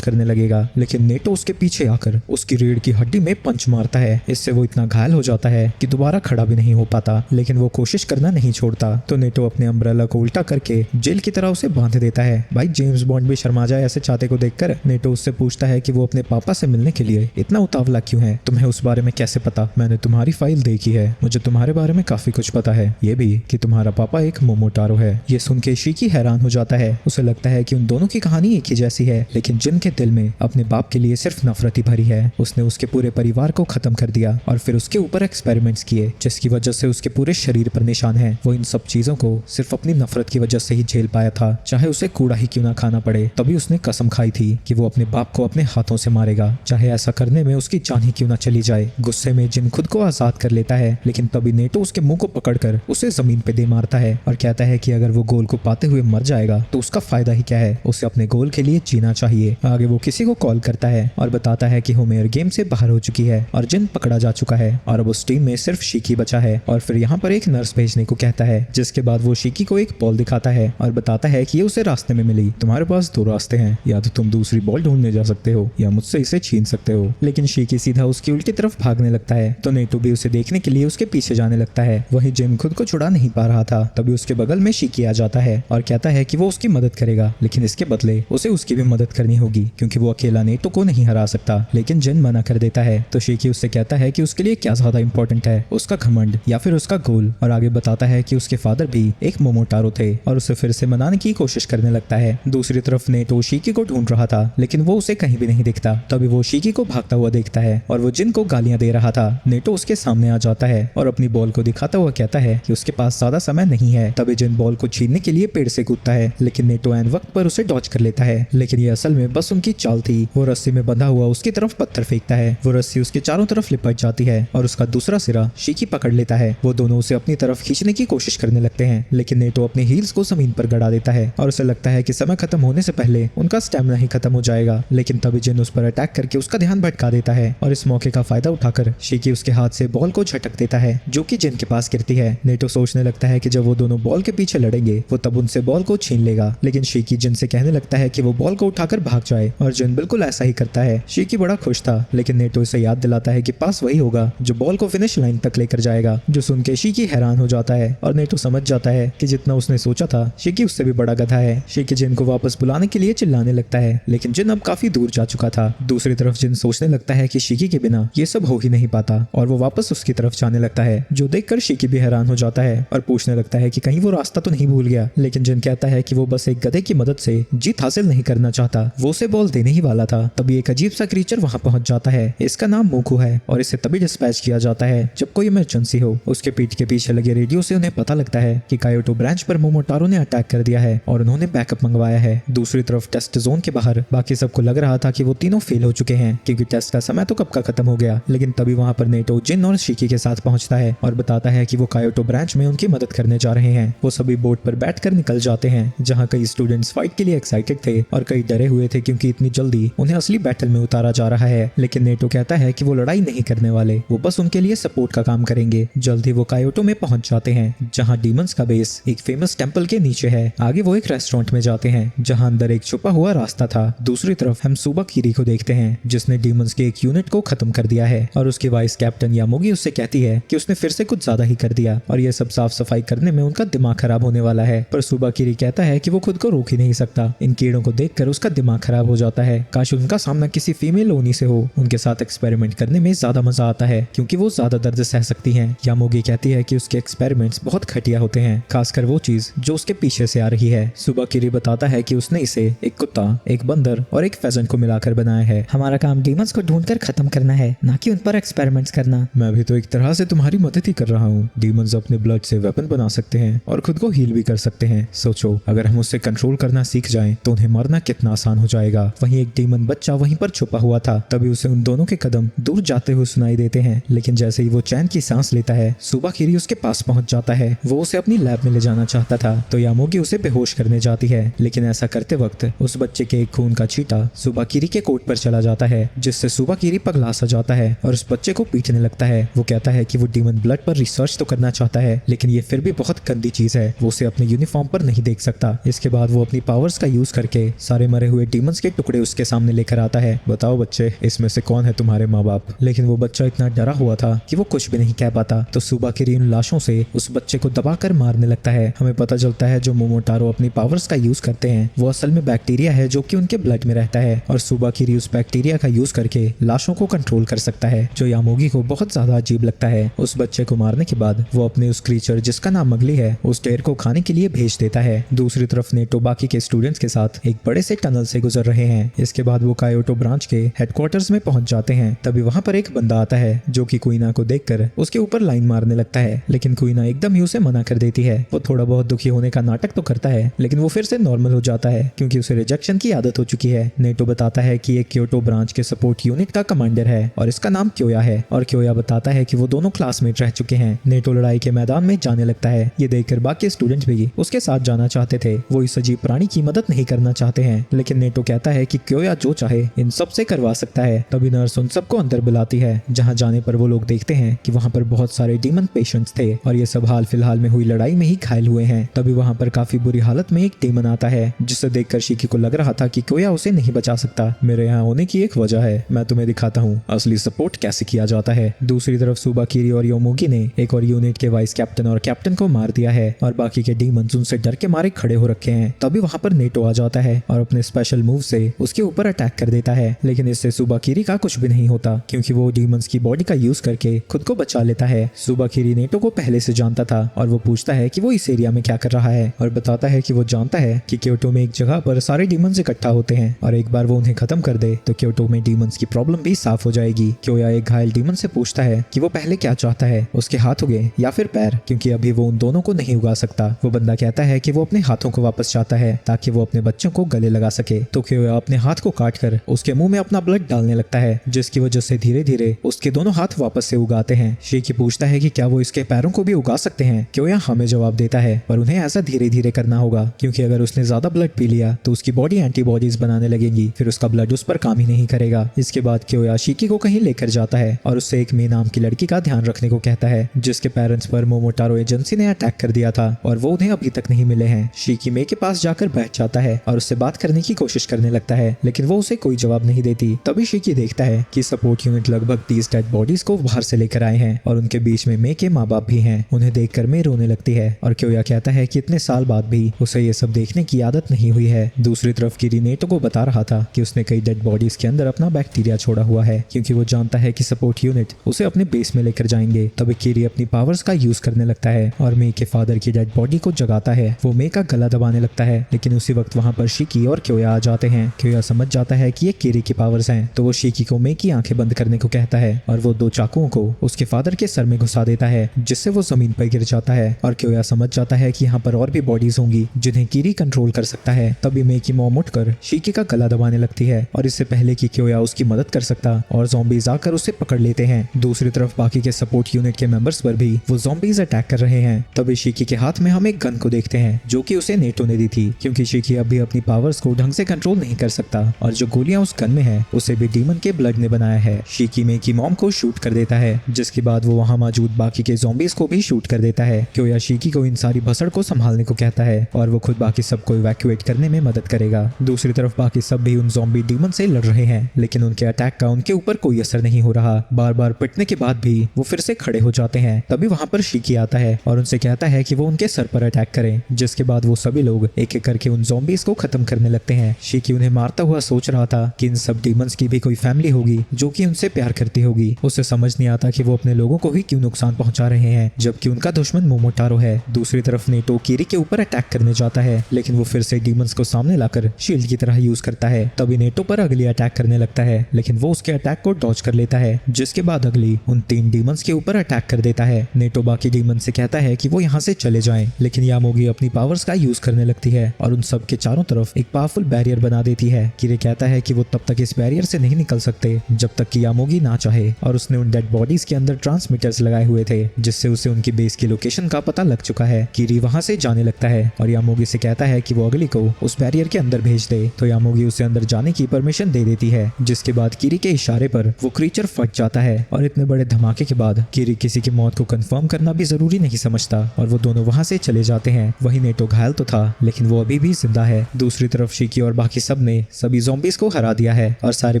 करने लगेगा, लेकिन नेटो उसके पीछे आकर उसकी रीढ़ की हड्डी में पंच मारता है। इससे वो इतना घायल हो जाता है कि दोबारा खड़ा भी नहीं हो पाता, लेकिन वो कोशिश करना नहीं छोड़ता। तो नेटो अपने अम्ब्रेला को उल्टा करके जेल की तरह उसे बांध देता है। भाई जेम्स बॉन्ड भी शर्मा जाए ऐसे चाहते को देखकर। नेटो उससे पूछता है कि वो अपने पापा से मिलने के लिए इतना उतावला क्यों है। तुम्हें उस बारे में कैसे पता? मैंने तुम्हारी फाइल देखी है, मुझे तुम्हारे बारे में काफी कुछ पता है, ये भी कि तुम्हारा पापा एक मोमोटारो है। ये सुन के शीकी हैरान हो जाता है। उसे लगता है कि उन दोनों की कहानी एक ही जैसी है, लेकिन जिन के दिल में अपने बाप के लिए सिर्फ नफरत ही भरी है। उसने उसके पूरे परिवार को खत्म कर दिया और फिर उसके ऊपर एक्सपेरिमेंट्स किए, जिसकी वजह से उसके पूरे शरीर पर निशान है। वो इन सब चीजों को सिर्फ अपनी नफरत की वजह से ही झेल पाया था, चाहे उसे कूड़ा ही क्यों ना खाना पड़े। तभी उसने कसम खाई थी कि वो अपने बाप को अपने हाथों से मारेगा, चाहे ऐसा करने में उसकी जान ही क्यों ना चली जाए। गुस्से में जिन खुद को आजाद कर लेता है, लेकिन तभी नेटो उसके मुंह को पकड़कर उसे जमीन पे दे मारता है और कहता है कि अगर वो गोल को पाते हुए मर जाएगा तो उसका फायदा ही क्या है, उसे अपने गोल के लिए जीना चाहिए। आगे वो किसी को कॉल करता है और बताता है कि होमेर गेम से बाहर हो चुकी है और जिन पकड़ा जा चुका है और अब उस टीम में सिर्फ शीकी बचा है। और फिर यहाँ पर एक नर्स भेजने को कहता है, जिसके बाद वो शीकी को एक बॉल दिखाता है और बताता है कि ये उसे रास्ते में मिली। तुम्हारे पास दो रास्ते हैं, या तो तुम दूसरी बॉल ढूंढने जा सकते हो या मुझसे इसे छीन सकते हो। लेकिन शीकी सीधा उसकी उल्टी तरफ भागने लगता है, तो नेटो भी उसे देखने के लिए उसके पीछे जाने लगता है। वहीं जिन खुद को छुड़ा नहीं पा रहा था, तभी उसके बगल में शीकी आ जाता है और कहता है कि वो उसकी मदद करेगा, लेकिन इसके बदले उसे उसकी भी मदद करनी होगी क्योंकि वो अकेला नेटो को नहीं हरा सकता। लेकिन जिन मना कर देता है, तो शीकी उससे कहता है कि उसके लिए क्या ज्यादा इंपॉर्टेंट है, उसका घमंड या फिर उसका गोल। और आगे बताता है कि उसके फादर भी एक मोमोटारो थे और उसे फिर से मनाने की कोशिश करने लगता है। दूसरी तरफ नेटो शीकी को ढूंढ रहा था, लेकिन वो उसे कहीं भी नहीं दिखता। तभी वो शीकी को भागता हुआ देखता है और वो जिन को गालियां दे रहा था। नेटो उसके सामने आ जाता है और अपनी बॉल को दिखाता हुआ कहता है कि उसके पास ज्यादा समय नहीं है। तभी जिन बॉल को छीनने के लिए पेड़ से कूदता है, लेकिन नेटो एन वक्त पर उसे डॉच कर लेता है। लेकिन ये असल में बस उनकी चाल थी। वो रस्सी में बंधा हुआ उसकी तरफ पत्थर फेंकता है, वो रस्सी उसके चारों तरफ लिपट जाती है और उसका दूसरा सिरा शीकी पकड़ लेता है। वो दोनों उसे अपनी तरफ खींचने की कोशिश करने लगते हैं, लेकिन नेटो अपने हील्स को जमीन पर गड़ा देता है और उसे लगता है कि समय खत्म होने से पहले उनका स्टैमिना ही खत्म हो जाएगा। लेकिन तभी जिन उस पर अटैक करके उसका ध्यान भटका देता है और इस मौके का फायदा उठाकर शीकी उसके हाथ से बॉल को झटक देता है, जो कि जिन के पास गिरती है। नेटो सोचने लगता है कि जब वो दोनों बॉल के पीछे लड़ेंगे वो तब उनसे बॉल को छीन लेगा, लेकिन शीकी जिन से कहने लगता है कि वो बॉल को उठाकर भाग जाए और जिन बिल्कुल ऐसा ही करता है। शीकी बड़ा खुश था, लेकिन नेटो इसे याद दिलाता है कि पास वही होगा जो बॉल को फिनिश लाइन तक लेकर जाएगा, जो सुन के शीकी हैरान हो जाता है और नेटो समझ जाता है कि जितना उसने सोचा था शीकी उससे भी बड़ा गधा है। शीकी जिन को वापस बुलाने के लिए चिल्लाने लगता है, लेकिन जिन अब काफी दूर जा चुका था। दूसरी तरफ जिन सोचने लगता है कि शीकी के बिना ये सब हो ही नहीं पाता और वो वापस उसकी तरफ जाने लगता है, जो देखकर शीकी भी हैरान हो जाता है और पूछने लगता है कि कहीं वो रास्ता तो नहीं भूल गया। लेकिन जिन कहता है कि वो बस एक गधे की मदद से जीत हासिल नहीं करना चाहता, वो उसे बॉल देने ही वाला था। तभी एक अजीब सा क्रीचर वहां पहुंच जाता है। इसका नाम मूकू है और इसे तभी डिस्पैच किया जाता है जब कोई इमरजेंसी हो। उसके पीठ के पीछे लगे रेडियो से उन्हें पता लगता है कि कायोटो ब्रांच पर मोमोटारो ने अटैक कर दिया है और उन्होंने बैकअप मंगवाया है। दूसरी तरफ टेस्ट जोन के बाहर बाकी सबको लग रहा था कि वो तीनों फेल हो चुके हैं क्योंकि टेस्ट का समय तो कब का खत्म हो गया। लेकिन तभी वहां पर नेटो जिन और शीकी के साथ पहुंचता है और बताता है कि वो कायोटो ब्रांच में उनकी मदद करने जा रहे हैं। वो सभी बोट पर बैठकर निकल जाते हैं, जहां कई स्टूडेंट्स फाइट के लिए एक्साइटेड थे और कई डरे हुए थे क्योंकि इतनी जल्दी उन्हें असली बैटल में उतारा जा रहा है। लेकिन नेटो कहता है कि वो लड़ाई नहीं करने वाले, वो बस उनके लिए सपोर्ट का काम करेंगे। जल्द ही वो कायोटो में पहुंच जाते हैं, जहां डीमंस का बेस एक फेमस टेंपल के नीचे है। आगे वो एक रेस्टोरेंट में जाते हैं जहां अंदर एक छुपा हुआ रास्ता था। दूसरी तरफ हम सुबा कीरी को देखते हैं, जिसने डीमंस के एक यूनिट को खत्म कर दिया है और उसकी वाइस कैप्टन यामोगी उससे कहती है कि उसने फिर से कुछ ज्यादा ही कर दिया और ये सब साफ सफाई करने में उनका दिमाग खराब होने वाला है। पर सुबा कीरी कहता है कि वो खुद को रोक ही नहीं सकता। इन कीड़ों को देखकर उसका दिमाग खराब हो जाता है। काश उनका सामना किसी फीमेल ओनी से हो, उनके साथ एक्सपेरिमेंट करने में ज्यादा मजा आता है क्योंकि वो ज्यादा दर्द सह सकती हैं। यामोगी कहती है कि उसके एक्सपेरिमेंट्स बहुत घटिया होते हैं, खासकर वो चीज जो उसके पीछे से आ रही है। सुबा कीरी बताता है कि उसने इसे एक कुत्ता, एक बंदर और एक फेजेंट को मिलाकर बनाया है। हमारा काम डीमंस को ढूंढकर खत्म करना है, ना कि उन पर एक्सपेरिमेंट्स करना। मैं भी तो एक तरह से तुम्हारी मदद ही कर रहा हूँ। डीमंस अपने ब्लड से वेपन बना सकते हैं और खुद को हील भी कर सकते हैं। सोचो, अगर हम उससे कंट्रोल करना सीख जाएं तो उन्हें मारना कितना आसान हो जाएगा। वहीं एक डीमन बच्चा वहीं पर छुपा हुआ था। तभी उसे उन दोनों के कदम दूर जाते हुए सुनाई देते हैं, लेकिन जैसे ही वो चैन की सांस लेता है, सुबा कीरी उसके पास पहुंच जाता है। वो उसे अपनी लैब में ले जाना चाहता था, तो यामोगी उसे बेहोश करने जाती है। लेकिन ऐसा करते वक्त उस बच्चे के एक खून का छींटा सुबा कीरी के कोट पर चला जाता है, जिससे सुबा कीरी पगला सा जाता है और उस बच्चे को पीटने लगता है। वो कहता है कि वो डीमन ब्लड पर रिसर्च तो करना चाहता है, लेकिन ये फिर भी बहुत गंदी चीज है। वो उसे अपने यूनिट यूनिफॉर्म पर नहीं देख सकता। इसके बाद वो अपनी पावर्स का यूज करके सारे मरे हुए डीमंस के टुकड़े उसके सामने लेकर आता है। बताओ बच्चे, इसमें से कौन है तुम्हारे माँ बाप? लेकिन वो बच्चा इतना डरा हुआ था कि वो कुछ भी नहीं कह पाता। तो सुबाकिरी उन लाशों से उस बच्चे को दबाकर मारने लगता है। हमें पता चलता है जो मोमोटारो अपनी पावर्स का यूज करते हैं वो असल में बैक्टीरिया है जो कि उनके ब्लड में रहता है, और सुबाकिरी उस बैक्टीरिया का यूज करके लाशों को कंट्रोल कर सकता है, जो यामोगी को बहुत ज्यादा अजीब लगता है। उस बच्चे को मारने के बाद वो अपने उस क्रीचर जिसका नाम मगली है उस ढेर को खाने के लिए भेज देता है। दूसरी तरफ नेटो बाकी के स्टूडेंट्स के साथ एक बड़े से टनल से गुजर रहे हैं। इसके बाद वो कायोटो ब्रांच के हेडक्वार्टर्स में पहुंच जाते हैं। तभी वहां पर एक बंदा आता है जो कि कुइना को देखकर उसके ऊपर लाइन मारने लगता है, लेकिन कुइना एकदम ही उसे मना कर देती है। वो थोड़ा बहुत दुखी होने का नाटक तो करता है, लेकिन वो फिर से नॉर्मल हो जाता है क्योंकि उसे रिजेक्शन की आदत हो चुकी है। नेटो बताता है कि एक क्योटो ब्रांच के सपोर्ट यूनिट का कमांडर है और इसका नाम क्योया है, और क्योया बताता है कि वो दोनों क्लासमेट रह चुके हैं। नेटो लड़ाई के मैदान में जाने लगता है। ये देखकर बाकी स्टूडेंट भी उसके साथ जाना चाहते थे। वो इस अजीब प्राणी की मदद नहीं करना चाहते हैं, लेकिन नेटो कहता है कि क्योया जो चाहे इन सब से करवा सकता है। तभी नर्स उन सबको अंदर बुलाती है, जहां जाने पर वो लोग देखते हैं कि वहां पर बहुत सारे डीमन पेशेंट्स थे और ये सब हाल फिलहाल में हुई लड़ाई में ही घायल हुए हैं। तभी वहां पर काफी बुरी हालत में एक डीमन आता है, जिसे देखकर शिकी को लग रहा था कि क्योया उसे नहीं बचा सकता। मेरे यहाँ होने की एक वजह है, मैं तुम्हें दिखाता हूँ असली सपोर्ट कैसे किया जाता है। दूसरी तरफ सुबाकिरी और योमोगी ने एक और यूनिट के वाइस कैप्टन और कैप्टन को मार दिया है और बाकी के डीमंस उनसे डर के मारे खड़े हो रखे हैं। तभी वहां पर नेटो आ जाता है और अपने स्पेशल मूव से उसके ऊपर अटैक कर देता है, लेकिन इससे सुबाकिरी का कुछ भी नहीं होता क्योंकि वो डीमंस की बॉडी का यूज करके खुद को बचा लेता है। सुबाकिरी नेटो को पहले से जानता था और वो पूछता है कि वो इस एरिया में क्या कर रहा है, और बताता है कि वो जानता है कि क्योटो में एक जगह पर सारे डीमंस इकट्ठा होते हैं और एक बार वो उन्हें खत्म कर दे तो क्योटो में डीमंस की प्रॉब्लम भी साफ हो जाएगी। क्योया एक घायल डीमन से पूछता है कि वो पहले क्या चाहता है, उसके हाथ उगे या फिर पैर, क्योंकि अभी वो उन दोनों को नहीं उगा सकता। वो बंदा कहता है कि वो अपने हाथों को वापस चाहता है ताकि वो अपने बच्चों को गले लगा सके। तो क्योया अपने हाथ को काट कर उसके मुंह में अपना ब्लड डालने लगता है, जिसकी वजह से धीरे धीरे उसके दोनों हाथ वापस से उगाते हैं। शीकी पूछता है कि क्या वो इसके पैरों को भी उगा सकते हैं। क्योया हमें जवाब देता है, पर उन्हें ऐसा धीरे धीरे करना होगा क्योंकि अगर उसने ज्यादा ब्लड पी लिया तो उसकी बॉडी एंटीबॉडीज बनाने लगेगी, फिर उसका ब्लड उस पर काम ही नहीं करेगा। इसके बाद क्योया शीकी को कहीं लेकर जाता है और उससे एक मे नाम की लड़की का ध्यान रखने को कहता है, जिसके पेरेंट्स पर मोमोटारो एजेंसी ने अटैक कर दिया था और वो उन्हें अभी तक नहीं मिले हैं। शीकी मे के पास जाकर बैठ जाता है और उससे बात करने की कोशिश करने लगता है, लेकिन वो उसे कोई जवाब नहीं देती। तभी शीकी देखता है कि सपोर्ट यूनिट लगभग 30 डेड बॉडीज को बाहर से लेकर आए हैं और उनके बीच में मे के माँ बाप भी हैं। उन्हें देखकर मे रोने लगती है और क्योया कहता है कि इतने साल बाद भी उसे ये सब देखने की आदत नहीं हुई है। दूसरी तरफ किरी नेटो को बता रहा था कि उसने कई डेड बॉडीज के अंदर अपना बैक्टीरिया छोड़ा हुआ है क्योंकि वो जानता है कि सपोर्ट यूनिट उसे अपने बेस में लेकर जाएंगे। तभी किरी अपनी पावर्स का यूज करने लगता है और मे के फादर की डेड बॉडी को जगाता है। वो मे का गला दबाने लगता है, लेकिन उसी वक्त वहां पर शीकी और क्योया आ जाते हैं। क्योया समझ जाता है कि ये किरी की पावर्स हैं, तो वो शीकी को मे की आंखें बंद करने को कहता है और वो 2 चाकुओं को उसके फादर के सर में घुसा देता है, जिससे वो जमीन पर गिर जाता है। और क्योया समझ जाता है कि यहाँ पर और भी बॉडीज होंगी जिन्हें किरी कंट्रोल कर सकता है। तभी मे की मॉम उठकर शीकी का गला दबाने लगती है और इससे पहले कि क्योया उसकी मदद कर सकता और ज़ॉम्बीज आकर उसे पकड़ लेते हैं। दूसरी तरफ बाकी के सपोर्ट यूनिट के मेंबर्स पर भी वो ज़ॉम्बीज अटैक कर रहे हैं। तभी शीकी के हाथ में हम एक गन को देखते हैं जो कि उसे नेटो ने दी थी, क्योंकि शीकी अभी अपनी पावर्स को ढंग से कंट्रोल नहीं कर सकता और जो गोलियां उस गन में है उसे भी डीमन के ब्लड ने बनाया है। शीकी मे की मॉम को शूट कर देता है, जिसके बाद वो वहां मौजूद बाकी के ज़ॉम्बीज को भी शूट कर देता है। क्योया शीकी को इन सारी भसड़ को संभालने को कहता है और वो खुद बाकी सबको इवैक्यूएट करने में मदद करेगा। दूसरी तरफ बाकी सब भी उन ज़ॉम्बी डीमन से लड़ रहे हैं, लेकिन उनके अटैक का उनके ऊपर कोई असर नहीं हो रहा। बार बार पिटने के बाद भी वो फिर से खड़े हो जाते हैं। तभी वहां पर शीकी आता है और उनसे कहता है कि वो उनके सर पर अटैक करें, जिसके बाद वो सभी लोग एक एक करके उन ज़ॉम्बीज को खत्म करने लगते हैं। शीकी उन्हें मारता हुआ सोच रहा था कि इन सब डीमंस की भी कोई फैमिली होगी जो कि उनसे प्यार करती होगी। उसे समझ नहीं आता कि वो अपने लोगों को ही क्यों नुकसान पहुंचा रहे हैं जबकि उनका दुश्मन मोमोटारो है। दूसरी तरफ नेटो किरी के ऊपर अटैक करने जाता है, लेकिन वो फिर से डीमंस को सामने लाकर शील्ड की तरह यूज करता है। तभी नेटो पर अगली अटैक करने लगता है, लेकिन वो उसके अटैक को डॉज कर लेता है, जिसके बाद अगली उन 3 डीमंस के ऊपर अटैक कर देता है। नेटो बाकी डीमन से कहता है कि वो यहाँ से चले जाएं, लेकिन यामोगी अपनी पावर्स का यूज करने लगती है और उन सब के चारों तरफ एक पावरफुल बैरियर बना देती है। किरे कहता है कि वो तब तक इस बैरियर से नहीं निकल सकते जब तक कि यामोगी ना चाहे, और उसने उन डेड बॉडीज के अंदर ट्रांसमीटर्स लगाए हुए थे जिससे उसे उनकी बेस की लोकेशन का पता लग चुका है। किरी वहां से जाने लगता है और यामोगी से कहता है कि वो अगली को उस बैरियर के अंदर भेज दे, तो यामोगी उसे अंदर जाने की परमिशन दे देती है, जिसके बाद किरी के इशारे पर वो क्रीचर फट जाता है। और इतने बड़े धमाके के बाद किरी किसी की मौत को कंफर्म करना भी जरूरी नहीं समझता और वो दोनों वहां से चले जाते हैं। वही नेटो घायल तो था लेकिन वो अभी भी जिंदा है। दूसरी तरफ शिकी और बाकी सब ने सभी ज़ॉम्बीज़ को हरा दिया है और सारे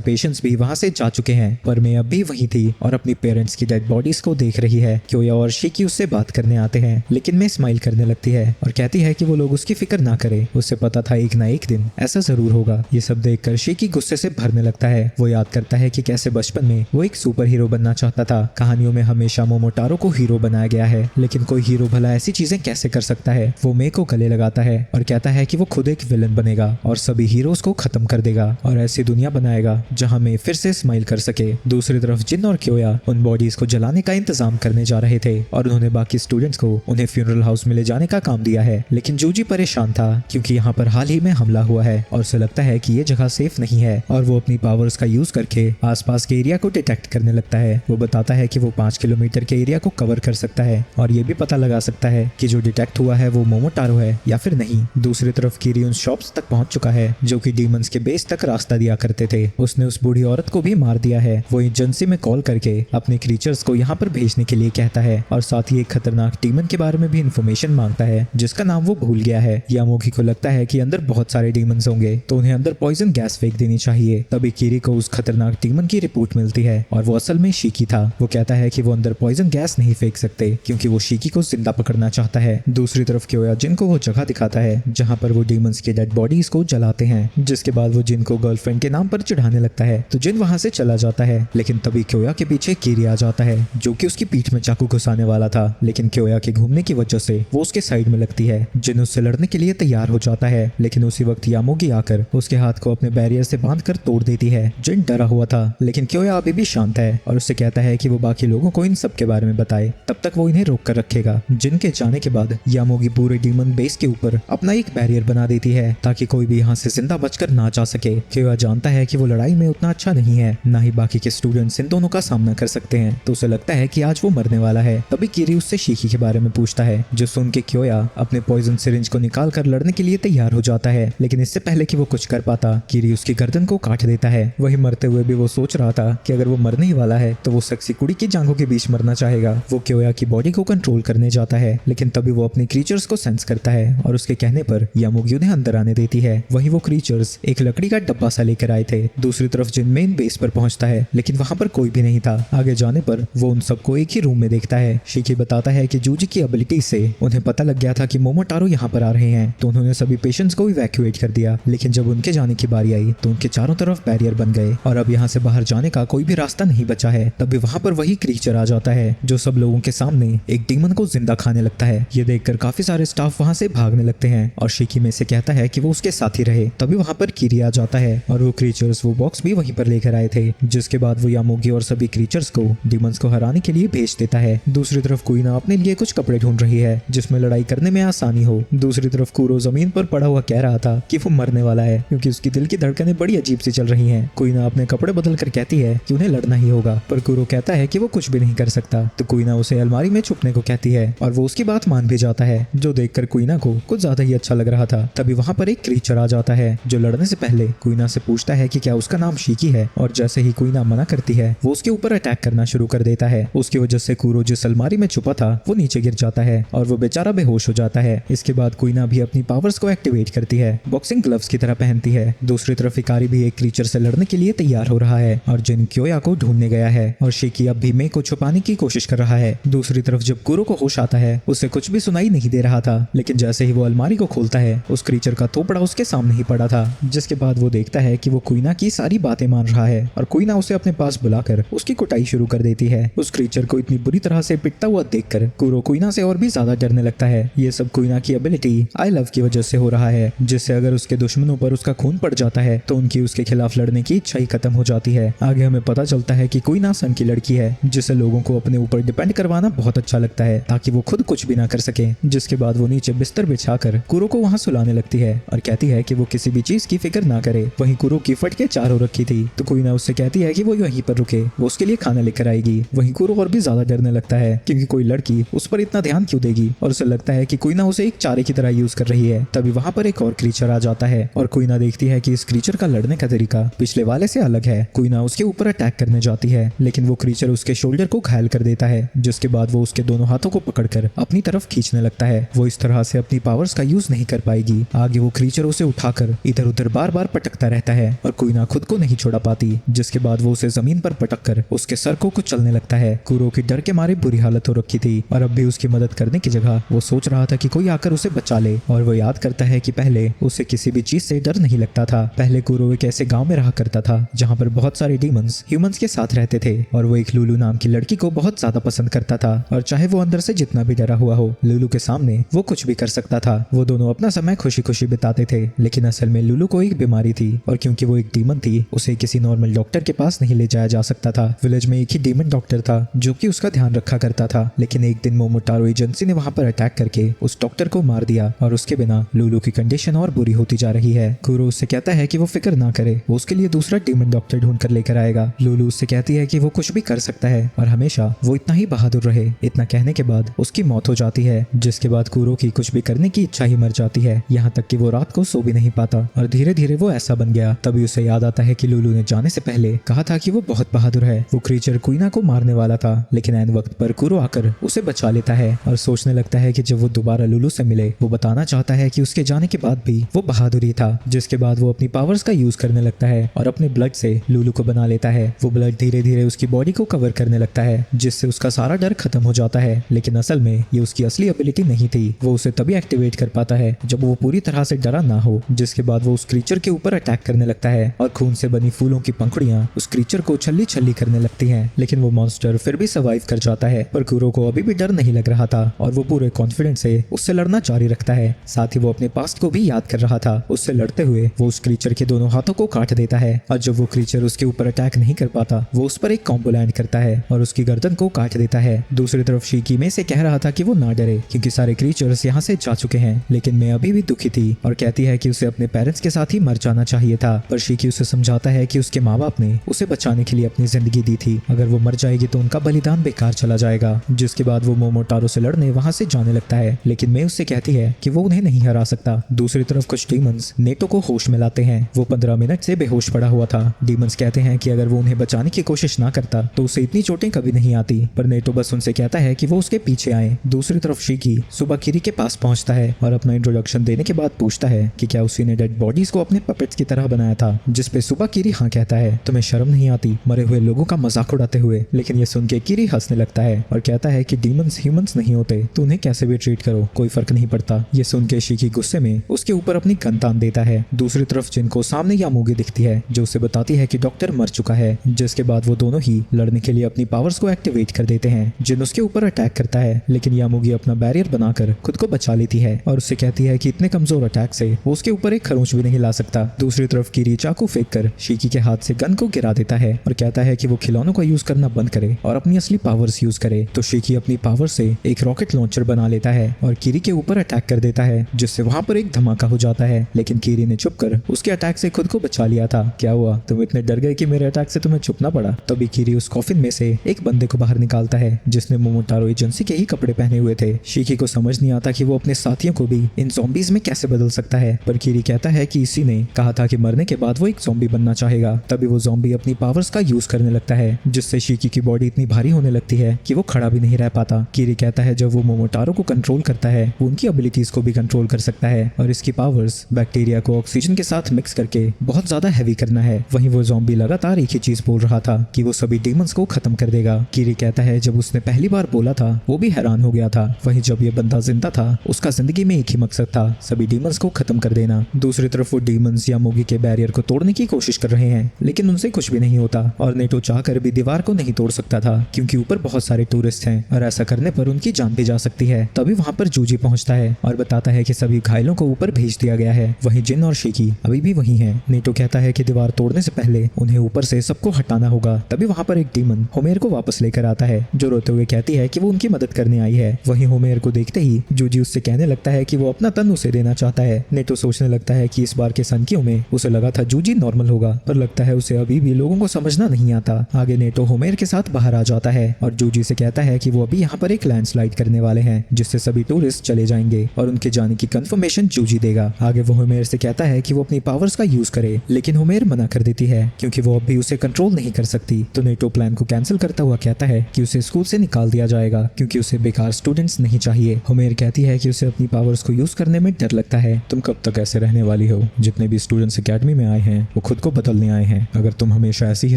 पेशेंट्स भी वहाँ से जा चुके हैं, पर मैं अब भी वहीं थी और अपनी पेरेंट्स की डेड बॉडीज को देख रही है। क्योया और शिकी उससे बात करने आते हैं लेकिन मैं स्माइल करने लगती है और कहती है कि वो लोग उसकी फिक्र ना करे, उससे पता था एक ना एक दिन ऐसा जरूर होगा। ये सब देखकर शिकी गुस्से से भरने लगता है। वो याद करता है कि कैसे बचपन में वो एक सुपर हीरो बनना चाहता था। कहानियों में हमेशा मोमोटारो को हीरो बनाया गया है लेकिन कोई हीरो भला ऐसी चीजें कैसे कर सकता है। वो मे को गले लगाता है और कहता है कि वो खुद एक विलन बनेगा और सभी हीरोज को खत्म कर देगा और ऐसी दुनिया बनाएगा जहां मे फिर से स्माइल कर सके। दूसरी तरफ जिन और क्योया उन बॉडीज को जलाने का इंतजाम करने जा रहे थे और उन्होंने बाकी स्टूडेंट्स को उन्हें फ्यूनरल हाउस में ले जाने का काम दिया है। लेकिन जूजी परेशान था क्योंकि यहाँ पर हाल ही में हमला हुआ है और उसे लगता है कि ये जगह सेफ नहीं है और वो अपनी पावर्स का यूज करके आसपास के एरिया को डिटेक्ट करने लगता है। वो बताता है कि वो 5 किलोमीटर के एरिया को कवर कर सकता है और ये भी पता लगा सकता है कि जो डिटेक्ट हुआ है वो मोमोटारो है या फिर नहीं। दूसरी तरफ कीरी उन शॉप्स तक पहुंच चुका है जो कि डीमंस के बेस तक रास्ता दिया करते थे। उसने उस बूढ़ी औरत को भी मार दिया है। वो एजेंसी में कॉल करके अपने क्रीचर्स को यहाँ पर भेजने के लिए कहता है और साथ ही एक खतरनाक डीमन के बारे में भी इंफॉर्मेशन मांगता है जिसका नाम वो भूल गया है। यामोगी को लगता है कि अंदर बहुत सारे डीमंस होंगे तो उन्हें अंदर पॉइजन गैस फेंक देनी चाहिए। तभी कीरी को उस खतरनाक डीमन की रिपोर्ट मिलती है और वो असल में शिकी था। वो कहता है कि वो अंदर पॉइजन गैस नहीं फेंक सकते क्योंकि वो शिकी को जिंदा पकड़ना चाहता है। दूसरी तरफ क्योया जिन को वो जगह दिखाता है जहाँ पर वो डीमंस के डेड बॉडीज को जलाते हैं, जिसके बाद वो जिन को गर्लफ्रेंड के नाम पर चढ़ाने लगता है तो जिन वहां से चला जाता है। लेकिन तभी क्योया के पीछे कीरी आ जाता है जो कि उसकी पीठ में चाकू घुसाने वाला था, लेकिन क्योया के घूमने की वजह से वो उसके साइड में लगती है। जिन उससे लड़ने के लिए तैयार हो जाता है लेकिन उसी वक्त यामोगी आकर उसके हाथ को अपने बैरियर से बांधकर तोड़ देती है। जिन डरा हुआ था लेकिन क्योया अभी भी शांत है और उससे कहता है कि वो बाकी लोगों को इन सब के बारे में बताए, तब तक वो इन्हें रोक कर रखेगा। जिन के जाने के बाद यामोगी पूरे डीमन बेस के ऊपर अपना एक बैरियर बना देती है ताकि कोई भी यहाँ से जिंदा बचकर ना जा सके। क्योया जानता है कि वो लड़ाई में उतना अच्छा नहीं है, ना ही बाकी के स्टूडेंट्स इन दोनों का सामना कर सकते हैं, तो उसे लगता है कि आज वो मरने वाला है। तभी कीरी उससे शिकी के बारे में पूछता है जो सुन के क्योया अपने पॉइजन सिरिंज को निकाल कर लड़ने के लिए तैयार हो जाता है। लेकिन इससे पहले कि वो कुछ कर पाता कीरी उसकी गर्दन को काट देता है। वही मरते हुए भी वो सोच रहा था कि अगर वो मरने ही वाला है तो वो सेक्सी कुड़ी की जांघों के बीच मरना चाहेगा। वो क्योया की बॉडी को कंट्रोल करने जाता है लेकिन तभी वो अपनी क्रीचर्स को सेंस करता है और उसके कहने पर यामोगी उन्हें अंदर आने देती है। वहीं वो क्रीचर्स एक लकड़ी का डब्बा सा लेकर आए थे। दूसरी तरफ जिन मेन बेस पर पहुंचता है लेकिन वहां पर कोई भी नहीं था। आगे जाने पर वो उन सबको एक ही रूम में देखता है। शिकी बताता है कि जूजी की एबिलिटी से उन्हें पता लग गया था कि मोमोटारो यहाँ पर आ रहे हैं तो उन्होंने सभी पेशेंट्स को इवैक्यूएट कर दिया। लेकिन जब उनके जाने की बारी आई तो उनके चारों तरफ बैरियर बन गए और अब यहाँ से बाहर जाने का कोई भी रास्ता नहीं बचा है। तभी वहाँ पर वही क्रीचर आ जाता है जो सब लोगों के सामने एक डीमन को जिंदा खाने लगता है। ये देखकर काफी सारे स्टाफ वहाँ से भागने लगते हैं और शिकी में से कहता है कि वो उसके साथ ही रहे। तभी वहाँ पर कीरी आ जाता है और वो क्रीचर्स वो बॉक्स भी वहीं पर लेकर आए थे, जिसके बाद वो यामोगी और सभी क्रीचर्स को डीमंस को हराने के लिए भेज देता है। दूसरी तरफ कुइना अपने लिए कुछ कपड़े ढूंढ रही है जिसमें लड़ाई करने में आसानी हो। दूसरी तरफ कूरो जमीन पर पड़ा हुआ कह रहा था कि वो मरने वाला है क्योंकि उसकी दिल की धड़कनें बड़ी अजीब सी चल रही हैं। कुइना अपने कपड़े बदल कर कहती है कि उन्हें लड़ना ही होगा, पर कूरो कहता है कि वो कुछ भी नहीं कर सकता। तो कुइना उसे अलमारी में छुपने को कहती है और वो उसकी बात मान भी जाता है, जो देखकर कुइना को कुछ ज्यादा ही अच्छा लग रहा था। तभी वहाँ पर एक क्रीचर आ जाता है जो लड़ने से पहले कुइना से पूछता है कि क्या उसका नाम शिकी है और जैसे ही कुइना मना करती है वो उसके ऊपर अटैक करना शुरू कर देता है। उसकी वजह से कूरो जिस अलमारी में छुपा था वो नीचे गिर जाता है और वो बेचारा बेहोश हो जाता है। इसके बाद कुइना भी अपनी पावर्स को एक्टिवेट करती है, बॉक्सिंग ग्लव्स की तरह पहनती है। दूसरी तरफ इकारी भी एक क्रीचर से लड़ने के लिए तैयार हो रहा है और जिन क्योया को ढूंढने गया है और शिकी अब भी मे को छुपाने की कोशिश कर रहा है। दूसरी तरफ जब कूरो को होश आता है उसे कुछ भी सुनाई नहीं दे रहा था, लेकिन जैसे ही वो अलमारी को खोलता है उस क्रीचर का थोपड़ा उसके सामने ही पड़ा था, जिसके बाद वो देखता है कि वो कुइना की सारी बातें मान रहा है और कुइना उसे अपने पास बुलाकर उसकी कुटाई शुरू कर देती है। उस क्रीचर को इतनी बुरी तरह से पिटता हुआ देखकर कूरो कुइना से और भी ज्यादा डरने लगता है। ये सब कुइना की एबिलिटी आई लव की वजह से हो रहा है, जिससे अगर उसके दुश्मनों पर उसका खून पड़ जाता है तो उनकी उसके खिलाफ लड़ने की इच्छा ही खत्म हो जाती है। आगे हमें पता चलता है कि कुइना सन की लड़की है जिसे लोगों को अपने ऊपर डिपेंड करवाना बहुत अच्छा लगता है ताकि वो खुद कुछ भी ना कर सके। जिसके बाद वो नीचे बिस्तर बिछाकर कूरो को वहाँ सुलाने लगती है और कहती है कि वो किसी भी चीज की फिक्र ना करे। वहीं कूरो की फटके चारों रखी थी तो कुइना उससे कहती है कि वो यहीं पर रुके, वो उसके लिए खाना लेकर आएगी। वहीं कूरो और भी ज्यादा डरने लगता है क्योंकि कोई लड़की उस पर इतना ध्यान क्यों देगी और उसे लगता है कि कुइना उसे एक चारे की तरह यूज कर रही है। तभी वहाँ पर एक और क्रीचर आ जाता है और कुइना देखती है कि इस क्रीचर का लड़ने का तरीका पिछले वाले से अलग है। कुइना उसके ऊपर अटैक करने जाती है लेकिन वो क्रीचर उसके शोल्डर को घायल कर देता है, जिसके बाद वो उसके दोनों हाथों को पकड़कर अपनी तरफ खींचने लगता है है वो इस तरह से अपनी पावर्स का यूज नहीं कर पाएगी। आगे वो क्रीचर उसे उठाकर इधर उधर बार बार पटकता रहता है और कुइना खुद को नहीं छोड़ा पाती, जिसके बाद वो उसे जमीन पर पटक कर उसके सर को कुचलने लगता है। कुरो की डर के मारे बुरी हालत हो रखी थी और अब भी उसकी मदद करने की जगह वो सोच रहा था कि कोई आकर उसे बचा ले, और वो याद करता है कि पहले उसे किसी भी चीज से डर नहीं लगता था। पहले कुरो एक ऐसे गांव में रहा करता था जहां पर बहुत सारे डीमंस ह्यूमंस के साथ रहते थे और वो एक लुलू नाम की लड़की को बहुत ज्यादा पसंद करता था, और चाहे वो अंदर से जितना भी डरा हुआ हो, लुलू के सामने वो कुछ भी कर सकता था। वो दोनों अपना समय खुशी खुशी बिताते थे, लेकिन असल में लुलू को एक बीमारी थी और क्योंकि वो एक डीमन थी उसे किसी नॉर्मल डॉक्टर के पास नहीं ले जाया जा सकता था। विलेज में एक ही डीमन डॉक्टर था जो कि उसका ध्यान रखा करता था, लेकिन एक दिन मोमोटारो एजेंसी ने वहां पर अटैक करके उस डॉक्टर को मार दिया और उसके बिना लुलू की कंडीशन और बुरी होती जा रही है। कुरो उससे कहता है कि वो फिक्र ना करे, वो उसके लिए दूसरा डीमन डॉक्टर ढूंढ कर लेकर आएगा। लुलू उससे कहती है कि वो कुछ भी कर सकता है और हमेशा वो इतना ही बहादुर रहे। इतना कहने के बाद उसकी मौत हो जाती है, जिसके बाद कुरो की कुछ भी करने की इच्छा ही मर जाती है, यहाँ तक कि वो रात को सो भी नहीं पाता और धीरे धीरे वो ऐसा बन गया। तभी उसे याद आता है कि लुलू ने जाने से पहले कहा था कि वो बहुत बहादुर है। वो क्रीचर कुइना को मारने वाला था, लेकिन ऐन वक्त पर कुरो आकर उसे बचा लेता है और सोचने लगता है कि जब वो दोबारा लुलू से मिले वो बताना चाहता है कि उसके जाने के बाद भी वो बहादुर ही था। जिसके बाद वो अपनी पावर्स का यूज करने लगता है और अपने ब्लड से लुलू को बना लेता है। वो ब्लड धीरे धीरे उसकी बॉडी को कवर करने लगता है, जिससे उसका सारा डर खत्म हो जाता है, लेकिन असल में ये उसकी असली एबिलिटी नहीं थी। वो उसे तभी एक्टिवेट कर पाता है जब वो पूरी तरह से डरा ना हो। जिसके बाद वो उस क्रीचर के ऊपर अटैक करने लगता है और खून से बनी फूलों की पंखुड़ियां उस क्रीचर को छल्ली छल्ली करने लगती हैं, लेकिन वो मॉन्स्टर फिर भी सर्वाइव कर जाता है। पर कुरो को अभी भी डर नहीं लग रहा था और वो पूरे कॉन्फिडेंस से उससे लड़ना जारी रखता है। साथ ही वो अपने पास्ट को भी याद कर रहा था। उससे लड़ते हुए वो उस क्रीचर के दोनों हाथों को काट देता है और जब वो क्रीचर उसके ऊपर अटैक नहीं कर पाता वो उस पर एक कॉम्बो लैंड करता है और उसकी गर्दन को काट देता है। दूसरी तरफ शीकी में से कह रहा था कि वो ना डरे क्योंकि सारे क्रीचर्स यहाँ से जा चुके हैं, लेकिन मैं अभी भी दुखी थी और कहती है कि उसे अपने पेरेंट्स के साथ ही मर जाना चाहिए था। पर शीकी उसे समझाता है कि उसके माँ बाप ने उसे बचाने के लिए अपनी जिंदगी दी थी, अगर वो मर जाएगी तो उनका बलिदान बेकार चला जाएगा। जिसके बाद वो मोमोटारो से लड़ने वहां से जाने लगता है, लेकिन मैं उससे कहती है कि वो उन्हें नहीं हरा सकता। दूसरी तरफ कुछ डीमंस नेटो को होश में लाते हैं। वो 15 मिनट से बेहोश पड़ा हुआ था। डीमंस कहते हैं कि अगर वो उन्हें बचाने की कोशिश ना करता तो उसे इतनी चोटें कभी नहीं आती, पर नेटो बस उनसे कहता है कि वो उसके पीछे आए। दूसरी तरफ शीकी सुबह किरी के पास पहुंचता है और अपना इंट्रोडक्शन देने के बाद पूछता है कि क्या उसी ने डेड बॉडीज को अपने पपेट्स की तरह बनाया था, जिस पे सुबह किरी हाँ कहता है। तुम्हें शर्म नहीं आती मरे हुए लोगों का मजाक उड़ाते हुए? लेकिन ये सुन के किरी हंसने लगता है और कहता है कि डीमंस ह्यूमंस नहीं होते, तो उन्हें कैसे भी ट्रीट करो कोई फर्क नहीं पड़ता। ये सुन के शीकी गुस्से में उसके ऊपर अपनी गन तान देता है। दूसरी तरफ जिनको सामने यामोगी दिखती है जो उसे बताती है कि डॉक्टर मर चुका है, जिसके बाद वो दोनों ही लड़ने के लिए अपनी पावर्स को एक्टिवेट कर देते हैं। जिन उसके ऊपर अटैक करता है, लेकिन यामोगी अपना बैरियर बनाकर खुद को बचा लेती है और उससे कहती है कि इतने कमजोर अटैक से वो उसके ऊपर एक खरोंच भी नहीं ला सकता। दूसरी तरफ किरी चाकू फेंक कर शीकी के हाथ से गन को गिरा देता है और कहता है कि वो खिलौनों का यूज करना बंद करे और अपनी असली पावर्स यूज करे। तो शीकी अपनी पावर से एक रॉकेट लॉन्चर बना लेता है और किरी के ऊपर अटैक कर देता है, जिससे वहां पर एक धमाका हो जाता है, लेकिन किरी ने छुप कर उसके अटैक से खुद को बचा लिया था। क्या हुआ, तुम इतने डर गए कि मेरे अटैक से तुम्हें छुपना पड़ा? तभी किरी उस कॉफिन में से एक बंदे को बाहर निकालता है जिसने मोमोटारो एजेंसी के ही कपड़े पहने हुए थे। शीकी को समझ नहीं आता कि वो अपने साथियों को भी इन ज़ॉम्बीज में कैसे बदल सकता है, पर किरी कहता है कि इसी ने कहा था कि मरने के बाद वो एक ज़ॉम्बी बनना चाहेगा। तभी वो ज़ॉम्बी अपनी पावर्स का यूज करने लगता है, जिससे शीकी की बॉडी इतनी भारी होने लगती है कि वो खड़ा भी नहीं रह पाता। किरी कहता है जब वो मोमोटारो को कंट्रोल करता है वो उनकी एबिलिटीज को भी कंट्रोल कर सकता है और इसकी पावर्स बैक्टीरिया को ऑक्सीजन के साथ मिक्स करके बहुत ज्यादा हैवी करना है। वहीं वो ज़ॉम्बी लगातार एक ही चीज बोल रहा था कि वो सभी डीमंस को खत्म कर देगा। किरी कहता है जब उसने पहली बार बोला था वो भी हैरान हो गया था। वहीं जब ये बंदा जिंदा था उसका जिंदगी में एक ही मकसद था, सभी डीमंस को खत्म कर देना। दूसरी तरफ वो डीमंस यामोगी के बैरियर को तोड़ने की कोशिश कर रहे हैं, लेकिन उनसे कुछ भी नहीं होता और नेटो चाहकर भी दीवार को नहीं तोड़ सकता था क्योंकि ऊपर बहुत सारे टूरिस्ट हैं और ऐसा करने पर उनकी जान भी जा सकती है। तभी वहां पर जूजी पहुंचता है और बताता है कि सभी घायलों को ऊपर भेज दिया गया है। वहीं जिन और शीकी अभी भी वहीं हैं। नेटो कहता है कि दीवार तोड़ने से पहले उन्हें ऊपर से सबको हटाना होगा। तभी वहां पर एक डीमन होमेर को वापस लेकर आता है जो रोते हुए कहती है कि वो उनकी मदद करने आई है। वहीं होमेर को देखते ही जूजी उससे कहने लगता है कि वो अपना तन उसे देना चाहता है। नेटो सोचने लगता है कि इस बार के सनकियों में उसे लगा था जूजी नॉर्मल होगा, पर लगता है उसे अभी भी लोगों को समझना नहीं आता। आगे नेटो होमेर के साथ बाहर आ जाता है और जूजी से कहता है कि वो अभी यहाँ पर एक लैंडस्लाइड करने वाले हैं जिससे सभी टूरिस्ट चले जाएंगे और उनके जाने की कंफर्मेशन जूजी देगा। आगे वो होमेर से कहता है कि वो अपनी पावर्स का यूज करे, लेकिन होमेर मना कर देती है क्योंकि वो अब भी उसे कंट्रोल नहीं कर सकती। तो नेटो प्लान को कैंसिल करता हुआ कहता है कि उसे स्कूल से निकाल दिया जाएगा क्योंकि उसे बेकार स्टूडेंट्स नहीं चाहिए। होमेर कहती है कि उसे अपनी पावर्स को यूज करने में डर लगता है। तुम कब तक ऐसे रहने वाली हो? जितने भी स्टूडेंट्स एकेडमी में आए हैं वो खुद को बदलने आए हैं। अगर तुम हमेशा ऐसी ही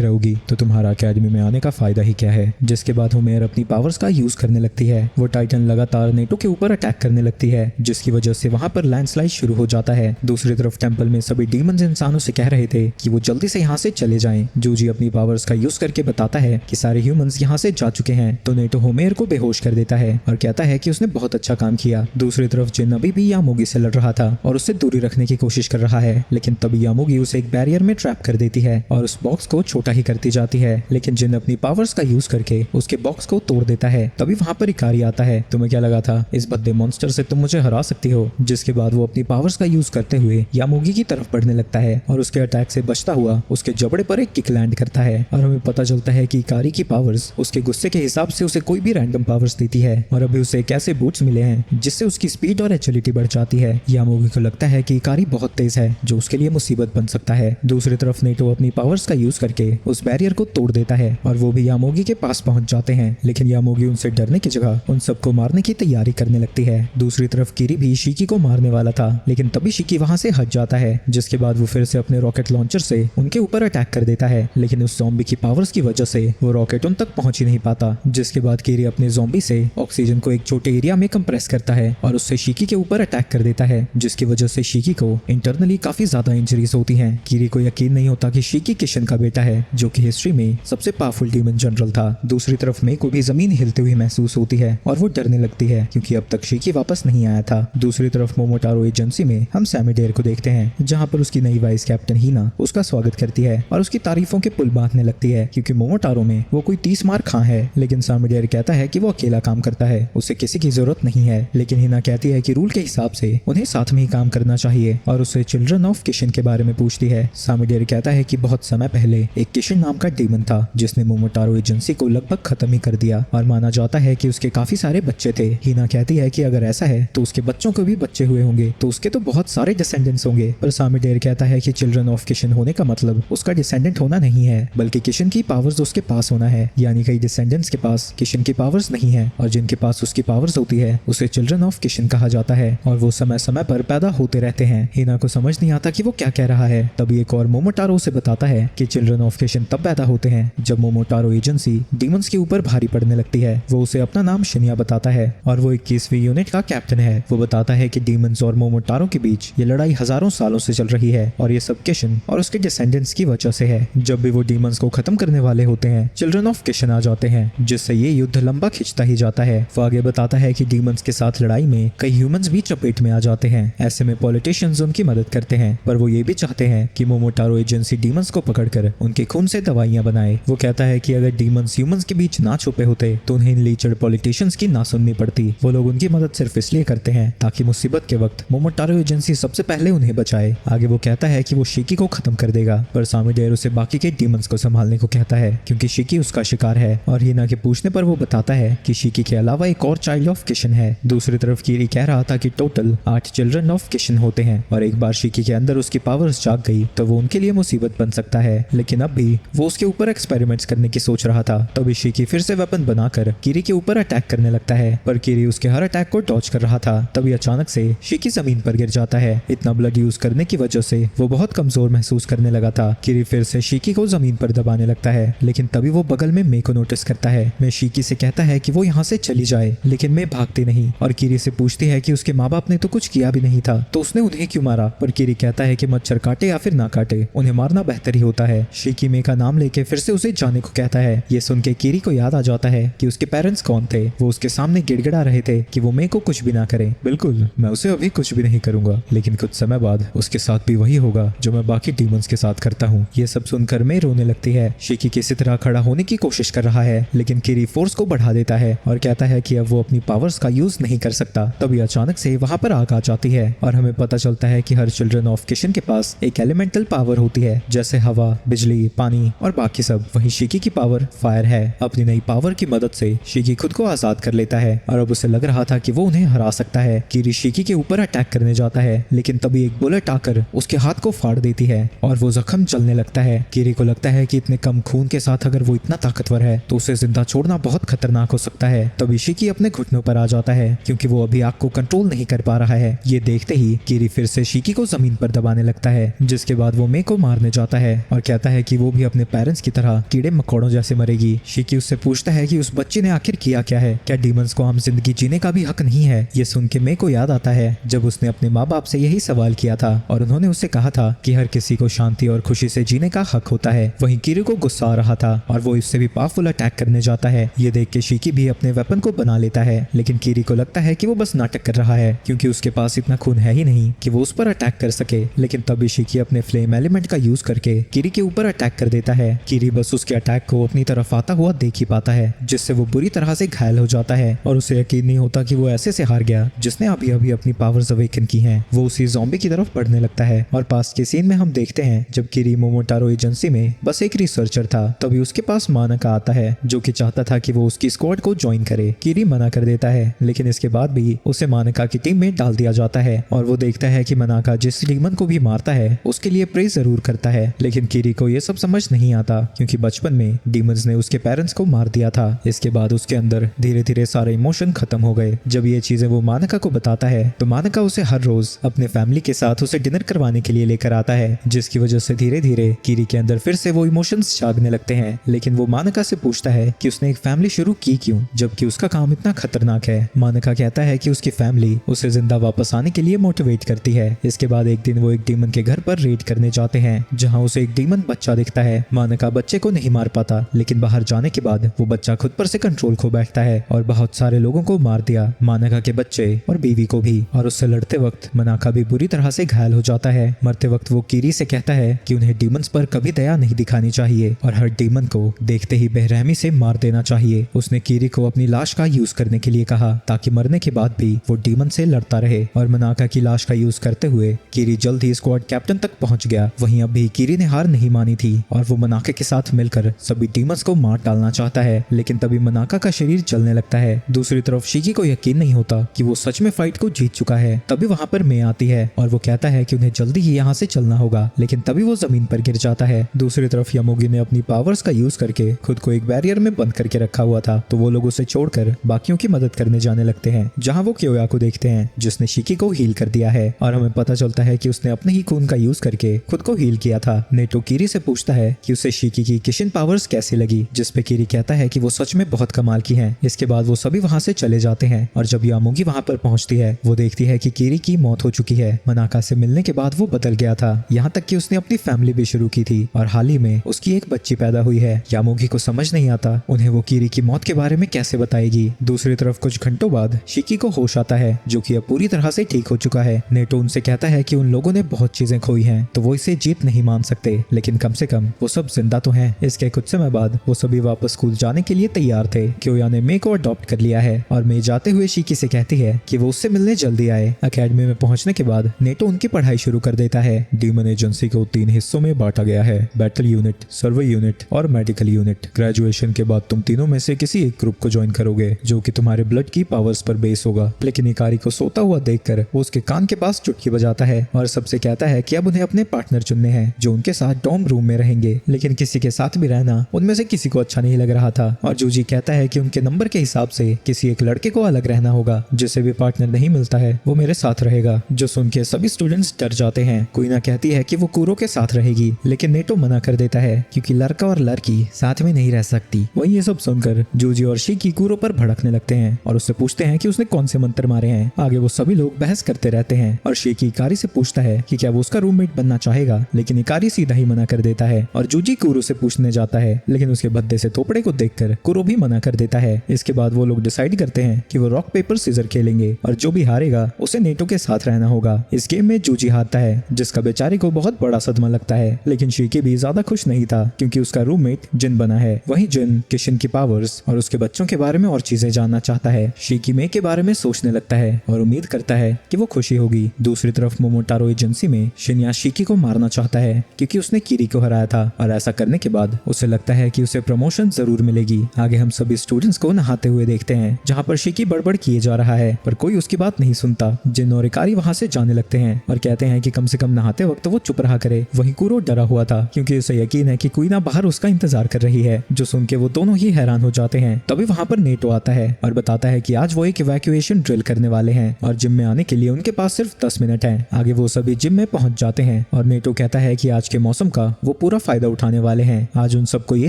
रहोगी तो तुम्हारा एकेडमी में आने का फायदा ही क्या है? जिसके बाद होमेर अपनी पावर्स का यूज करने लगती है। वो टाइटन लगातार नेटो के ऊपर अटैक करने लगती है, जिसकी वजह से वहां पर लैंडस्लाइड शुरू हो जाता है। दूसरी तरफ टेंपल में सभी डीमंस इंसानों से कह रहे थे कि वो जल्दी से यहाँ से चले जाएं। जूजी अपनी पावर्स का यूज करके बताता है कि सारे ह्यूमंस यहाँ से जा चुके हैं, तो नेटो होमेर को बेहोश कर देता है और कहता है कि उसने बहुत अच्छा काम किया। दूसरी तरफ जिन अभी भी यामोगी से लड़ रहा था और उससे दूरी रखने की कोशिश कर रहा है, लेकिन तभी यामोगी उसे एक बैरियर में ट्रैप कर देती है और उस बॉक्स को छोटा ही करती जाती है। लेकिन जिन अपनी पावर्स का यूज करके उसके बॉक्स को तोड़ देता है। तभी वहां पर इकारी आता है। तुम्हें क्या लगा था इस भद्दे मॉन्स्टर से तुम मुझे हरा सकती हो? जिसके बाद वो अपनी पावर्स का यूज करते हुए यामोगी की तरफ बढ़ने लगता है और उसके अटैक से बचता हुआ उसके जबड़े पर एक किक लैंड करता है और हमें पता चलता है कि इकारी की पावर्स उसके गुस्से के हिसाब से उसे कोई भी रैंडम पावर्स देती है और अभी उसे एक ऐसे बूट्स मिले हैं जिससे उसकी स्पीड और एजिलिटी बढ़ जाती है। यामोगी को लगता है कि इकारी बहुत तेज है जो उसके लिए मुसीबत बन सकता है। दूसरी तरफ नेटो अपनी पावर्स का यूज करके उस बैरियर को तोड़ देता है और वो भी यामोगी के पास पहुंच जाते हैं, लेकिन यामोगी उनसे डरने की जगह उन सबको मारने की तैयारी करने लगती है। दूसरी तरफ किरी भी शिकी को मारने वाला था, लेकिन तभी शिकी वहां से हट जाता है, जिसके बाद वो फिर से अपने रॉकेट लॉन्चर से उनके ऊपर अटैक कर देता है, लेकिन उस ज़ॉम्बी की पावर्स की वजह से वो रॉकेट उन तक पहुंच ही नहीं पाता। जिसके बाद किरी अपने ज़ॉम्बी से ऑक्सीजन को एक छोटे एरिया में कंप्रेस करता है और उससे शिकी के ऊपर अटैक कर देता है, जिसकी वजह से शिकी को इंटरनली काफी ज्यादा इंजरीज होती हैं। किरी को यकीन नहीं होता कि शिकी किशन का बेटा है, जो कि हिस्ट्री में सबसे पावरफुल डीमन जनरल था। दूसरी तरफ मे को भी जमीन हिलती हुई महसूस होती है और वो डरने लगती है क्योंकि अब तक शिकी वापस नहीं आया था। दूसरी तरफ मोमोटारो एजेंसी में हम सैमी डेयर को देखते हैं, जहां पर उसकी नई वाइस कैप्टन हीना उसका स्वागत करती है और उसकी तारीफों के पुल बांधने लगती है क्योंकि मोमोटारो में वो कोई 30 मार खां है। लेकिन सैमी डेयर कहता है कि वो अकेला काम करता है, उसे किसी की जरूरत नहीं है। लेकिन हीना कहती है कि रूल के हिसाब से उन्हें साथ में ही काम करना चाहिए और उससे चिल्ड्रन ऑफ किशन के बारे में पूछती है। सैमी डेयर कहता है कि बहुत समय पहले एक किशन नाम का डीमन था जिसने मोमोटारो एजेंसी को लगभग खत्म ही कर दिया और माना जाता है कि उसके काफी सारे बच्चे थे। हीना कहती है कि अगर ऐसा है तो उसके बच्चों को भी बच्चे हुए होंगे, तो उसके तो बहुत सारे डिसेंडेंट्स होंगे। पर सैमी डेयर कहता है कि चिल्ड्रन ऑफ किशन होने का मतलब उसका डिसेंडेंट होना नहीं है, बल्कि किशन की पावर्स उसके पास होना है। यानी कई डिसेंडेंट्स के पास किशन की पावर्स नहीं है और जिनके पास उसकी पावर्स होती है उसे चिल्ड्रन ऑफ किशन कहा जाता है और वो समय समय पर पैदा होते रहते हैं। हीना को समझ नहीं आता कि वो क्या कह रहा है। तभी एक और मोमोटारो उसे बताता है कि चिल्ड्रन ऑफ किशन तब पैदा होते हैं जब मोमोटारो एजेंसी डीमंस के ऊपर भारी पड़ने लगती है। वो उसे अपना नाम शिनिया बताता है और वो 21वीं यूनिट का कैप्टन है। वो बताता है कि डीमंस और मोमोटारो के बीच ये लड़ाई हजारों सालों से चल रही है और ये सब किशन और उसके डिसेंडेंट्स की वजह से है। जब भी वो डीमंस को खत्म करने वाले होते हैं, चिल्ड्रन ऑफ किशन आ जाते हैं, जिससे ये युद्ध लंबा खिंचता ही जाता है। वो आगे बताता है कि डीमंस के साथ लड़ाई में कई ह्यूमंस भी चपेट में आ जाते हैं। ऐसे में पॉलिटिशियंस उनकी मदद करते हैं, पर वो ये भी चाहते हैं कि मोमोटारो एजेंसी डीमंस को पकड़कर उनके खून से दवाइयां बनाए। वो कहता है कि अगर डीमंस ह्यूमंस के बीच ना छुपे होते तो उन्हें इन लीचड़ पॉलिटिशियंस की ना सुननी पड़ती। वो लोग उनकी मदद सिर्फ इसलिए करते हैं ताकि मुसीबत के वक्त मोमोटारो एजेंसी सबसे पहले उन्हें बचाए। आगे वो कहता है कि वो शिकी को खत्म कर देगा, पर सैमी डेयर उसे बाकी के डीमंस को संभालने को कहता है क्योंकि शिकी उसका शिकार है। और हीना के पूछने पर वो बताता है कि शिकी के अलावा एक और चाइल्ड ऑफ किशन है। दूसरी तरफ कीरी कह रहा था कि टोटल 8 चिल्ड्रन ऑफ किशन होते हैं और एक बार शिकी के अंदर उसकी पावर्स जाग गई तो वो उनके लिए मुसीबत बन सकता है। लेकिन अब भी वो उसके ऊपर एक्सपेरिमेंट्स करने की सोच रहा था। तभी शिकी फिर से वेपन बनाकर कीरी के ऊपर अटैक करने लगता है, पर कीरी उसके हर अटैक को डॉज कर रहा था। तभी अचानक से शिकी जमीन पर गिर जाता है। इतना ब्लड यूज करने की वजह से वो बहुत कमजोर महसूस करने लगा था। कीरी फिर से शिकी को जमीन पर दबाने लगता है, लेकिन तभी वो बगल में मे को नोटिस करता है। मैं शिकी से कहता है कि वो यहाँ से चली जाए, लेकिन मैं भागती नहीं और कीरी से पूछती है कि उसके माँ बाप ने तो कुछ किया भी नहीं था, तो उसने उन्हें क्यों मारा। पर कीरी कहता है कि मच्छर काटे या फिर ना काटे, उन्हें मारना बेहतर ही होता है। शिकी मे का नाम लेके फिर से उसे जाने को कहता है। ये सुन के कीरी को याद आ जाता है कि उसके पेरेंट्स कौन थे। वो उसके सामने गिड़गिड़ा रहे थे कि वो मे को कुछ भी ना करे। बिल्कुल, मैं उसे अभी कुछ भी नहीं करूंगा, लेकिन कुछ समय बाद उसके साथ भी वही होगा जो मैं बाकी डीमंस के साथ करता हूँ। ये सब सुनकर मे रोने लगती है। शिकी किसी तरह खड़ा होने की कोशिश कर रहा है, लेकिन कीरी फोर्स को बढ़ा देता है और कहता है कि अब वो अपनी पावर्स का यूज नहीं कर सकता। तभी अचानक से वहां पर आग आ जाती है और हमें पता चलता है कि हर चिल्ड्रन ऑफ किशन के पास एक एलिमेंटल पावर होती है, जैसे हवा, बिजली, पानी और बाकी सब। वहीं शिकी की पावर फायर है। अपनी नई पावर की मदद से शिकी खुद को आजाद कर लेता है और अब उसे लग रहा था कि वो उन्हें हरा सकता है। कीरी शिकी के ऊपर अटैक करने जाता है, लेकिन तभी एक बुलेट आकर उसके हाथ को फाड़ देती है और वो जख्म जलने लगता है। कीरी को लगता है कि इतने कम खून के साथ अगर वो इतना ताकतवर है तो उसे जिंदा छोड़ना बहुत खतरनाक हो सकता है। तभी शिकी अपने घुटनों पर आ जाता है क्योंकि वो अभी आग को कंट्रोल नहीं कर पा रहा है। ये देखते ही कीरी फिर से शिकी को जमीन पर दबाने लगता है, जिसके बाद वो मे को मारने जाता है और कहता है कि वो भी अपने पेरेंट्स की तरह कीड़े मकोड़ों जैसे मरेगी। शिकी उससे पूछता है कि उस बच्चे ने आखिर किया क्या है, क्या डीमंस को आम जिंदगी जीने का भी हक नहीं है। ये सुन के मे को याद आता है जब उसने अपने माँ बाप से यही सवाल किया था और उन्होंने उससे कहा था कि हर किसी को शांति और खुशी से जीने का हक होता है। वहीं कीरी को गुस्सा आ रहा था और वो इससे भी पावरफुल अटैक करने जाता है। ये देख के शिकी भी अपने वेपन को बना लेता है, लेकिन कीरी को लगता है कि वो बस नाटक कर रहा है क्योंकि उसके पास इतना खून है ही नहीं कि वो उस पर अटैक कर सके। लेकिन तभी शिकी अपने फ्लेम एलिमेंट का यूज करके कीरी के ऊपर अटैक कर देता है। कीरी बस उसके अटैक को अपनी तरफ आता हुआ देख ही पाता है, जिससे वो बुरी तरह से घायल हो जाता है और उसे यकीन नहीं होता कि वो ऐसे से हार गया जिसने अभी अभी अपनी पावर्स अवेकन की हैं। वो उसी ज़ॉम्बी की तरफ बढ़ने लगता है और पास के सीन में हम देखते हैं जब कीरी मोमोटारो एजेंसी में बस एक रिसर्चर था, तभी उसके पास मानका आता है जो कि चाहता था कि वो उसकी स्क्वाड को ज्वाइन करे। कीरी मना कर देता है, लेकिन इसके बाद भी उसे मानका की टीम में डाल दिया जाता है और वो देखता है कि मानका जिस डीमन को भी मारता है उसके लिए प्रे जरूर करता है। लेकिन कीरी को ये सब समझ नहीं आता क्योंकि बचपन में डीमंस ने उसके पेरेंट्स को मार दिया था। इसके बाद उसके अंदर धीरे धीरे सारे इमोशन खत्म हो गए। जब ये चीजें वो मानका को बताता है तो मानका उसे हर रोज अपने फैमिली के साथ उसे डिनर करवाने के लिए लेकर आता है, जिसकी वजह से धीरे धीरे कीरी के अंदर फिर से वो इमोशंस जागने लगते हैं। लेकिन वो मानका से पूछता है कि उसने एक फैमिली शुरू की क्यों, जबकि उसका काम इतना खतरनाक है। मानका कहता है कि उसकी फैमिली उसे जिंदा वापस आने के लिए मोटिवेट करती है। इसके बाद एक दिन वो एक डीमन के घर पर रेड करने जाते हैं, जहाँ उसे एक डीमन बच्चा दिखता है। मानका बच्चे को नहीं मार पाता, लेकिन बाहर जाने के बाद वो बच्चा खुद पर से कंट्रोल खो बैठता है और बहुत सारे लोगों को मार दिया, मानका के बच्चे और बीवी को भी। और उससे लड़ते वक्त मानका भी बुरी तरह से घायल हो जाता है। मरते वक्त वो कीरी से कहता है कि उन्हें डीमंस पर कभी दया नहीं दिखानी चाहिए और हर डीमन को देखते ही बेरहमी से मार देना चाहिए। उसने कीरी को अपनी लाश का यूज करने के लिए कहा ताकि मरने के बाद भी वो डीमन से लड़ता रहे। और मानका की लाश का यूज करते हुए कीरी जल्द ही स्क्वाड कैप्टन तक पहुंच गया। वहीं अब भी कीरी ने हार नहीं मानी थी और वो मानका के साथ मिलकर सभी डीमंस को मार डालना चाहता है। लेकिन तभी मानका का शरीर जलने लगता है। दूसरी तरफ शिकी को यकीन नहीं होता कि वो सच में फाइट को जीत चुका है। तभी वहां पर मे आती है और वो कहता है कि उन्हें जल्दी ही यहाँ से चलना होगा, लेकिन तभी वो जमीन पर गिर जाता है। दूसरी तरफ यामोगी ने अपनी पावर्स का यूज करके खुद को एक बैरियर में बंद करके रखा हुआ था, तो वो लोग उसे छोड़कर बाकियों की मदद करने जाने लगते हैं, जहाँ वो क्योया को देखते हैं जिसने शिकी को हील कर दिया है और हमें पता चलता है कि उसने अपने ही खून का यूज करके खुद को हील किया था। नेटो कीरी से पूछता है कि उसे शिकी की किशन पावर्स कैसी लगी, जिसपे कीरी कहता है कि वो सच में बहुत कमाल की हैं। इसके बाद वो सभी वहां से चले जाते हैं और जब यामोगी वहां पर पहुंचती है वो देखती है कि कीरी की मौत हो चुकी है। मानका से मिलने के बाद वो बदल गया था, यहाँ तक कि उसने अपनी फैमिली भी शुरू की थी और हाल ही में उसकी एक बच्ची पैदा हुई है। यामोगी को समझ नहीं आता उन्हें वो कीरी की मौत के बारे में कैसे बताएगी। दूसरी तरफ कुछ घंटों बाद शिकी को होश आता है, जो कि अब पूरी तरह से ठीक हो चुका है। नेटो उनसे कहता है कि उन लोगों ने बहुत चीजें खोई हैं, तो वो इसे जीत नहीं मान सकते, लेकिन कम से कम वो सब जिंदा तो हैं। इसके कुछ समय बाद वो सभी वापस स्कूल जाने के लिए तैयार थे। क्योया ने मे को अडॉप्ट कर लिया है और मे जाते हुए शिकी से कहती है कि वो उससे मिलने जल्दी आए। अकेडमी में पहुंचने के बाद नेटो उनकी पढ़ाई शुरू कर देता है। डीमन एजेंसी को 3 हिस्सों में बांटा गया है, बैटल यूनिट, सर्वे यूनिट और मेडिकल यूनिट। ग्रेजुएशन के बाद तुम तीनों में से किसी एक ग्रुप को ज्वाइन करोगे जो कि तुम्हारे ब्लड की पावर्स पर बेस होगा। लेकिन इकारी को सोता हुआ देखकर वो उसके कान के पास चुटकी बजाता है और सबसे कहता है कि अब उन्हें अपने पार्टनर चुनने हैं जो उनके साथ डॉर्म रूम में रहेंगे। लेकिन किसी के साथ भी रहना उनमें से किसी को अच्छा नहीं लग रहा था और जूजी कहता है कि उनके नंबर के हिसाब से किसी एक लड़के को अलग रहना होगा, जिसे भी पार्टनर नहीं मिलता है वो मेरे साथ रहेगा। जो सुन के सभी स्टूडेंट्स डर जाते हैं। कुइना कहती है कि वो कूरो के साथ रहेगी, लेकिन नेटो मना कर देता है क्योंकि लड़का और लड़की साथ में नहीं रह सकती। वहीं ये सब सुनकर जूजी और शिकी कूरो पर भड़कने लगते हैं और उससे पूछते हैं कि उसने कौन से मंत्र मारे हैं। आगे वो सभी लोग बहस करते रहते हैं और शिकी इकारी से पूछता है कि क्या वो उसका रूममेट बनना चाहेगा, लेकिन इकारी सीधा ही मना कर देता है और जूजी कूरो से पूछने जाता है, लेकिन उसके भद्दे से थोपड़े को देखकर कूरो भी मना कर देता है। इसके बाद वो लोग डिसाइड करते हैं कि वो रॉक पेपर सीजर खेलेंगे और जो भी हारेगा उसे नेटो के साथ रहना होगा। इस गेम में जूजी हारता है, जिसका बेचारे को बहुत बड़ा सदमा लगता है, लेकिन शिकी भी ज्यादा खुश नहीं था क्योंकि उसका रूममेट जिन बना है। वहीं जिन किशन की पावर्स और उसके बच्चों के बारे में और चीजें जानना चाहता है। शिकी मे के बारे में सोचने लगता है और उम्मीद करता है कि वो खुशी होगी। दूसरी तरफ मोमोटारो एजेंसी में शिन्या शिकी को मारना चाहता है क्योंकि उसने कीरी को हराया था और ऐसा करने के बाद उसे लगता है कि उसे प्रमोशन जरूर मिलेगी। आगे हम सभी स्टूडेंट्स को नहाते हुए देखते हैं, जहाँ पर शिकी बड़बड़ किए जा रहा है पर कोई उसकी बात नहीं सुनता। जिन और इकारी वहाँ से जाने लगते हैं और कहते हैं कि कम से कम नहाते वक्त वो चुप रहा करे। वहीं कूरो डरा हुआ था क्योंकि उसे यकीन है कि कुइना बाहर उसका इंतजार कर रही है, जो सुन के वो दोनों ही हैरान हो जाते हैं। तभी वहाँ पर नेटो आता है और बताता है कि आज वो एक इवैक्यूएशन ड्रिल करने वाले हैं और जिम में आने के लिए उनके पास सिर्फ 10 मिनट हैं। आगे वो सभी जिम में पहुंच जाते हैं और नेटो कहता है कि आज के मौसम का वो पूरा फायदा उठाने वाले हैं। आज उन सबको ये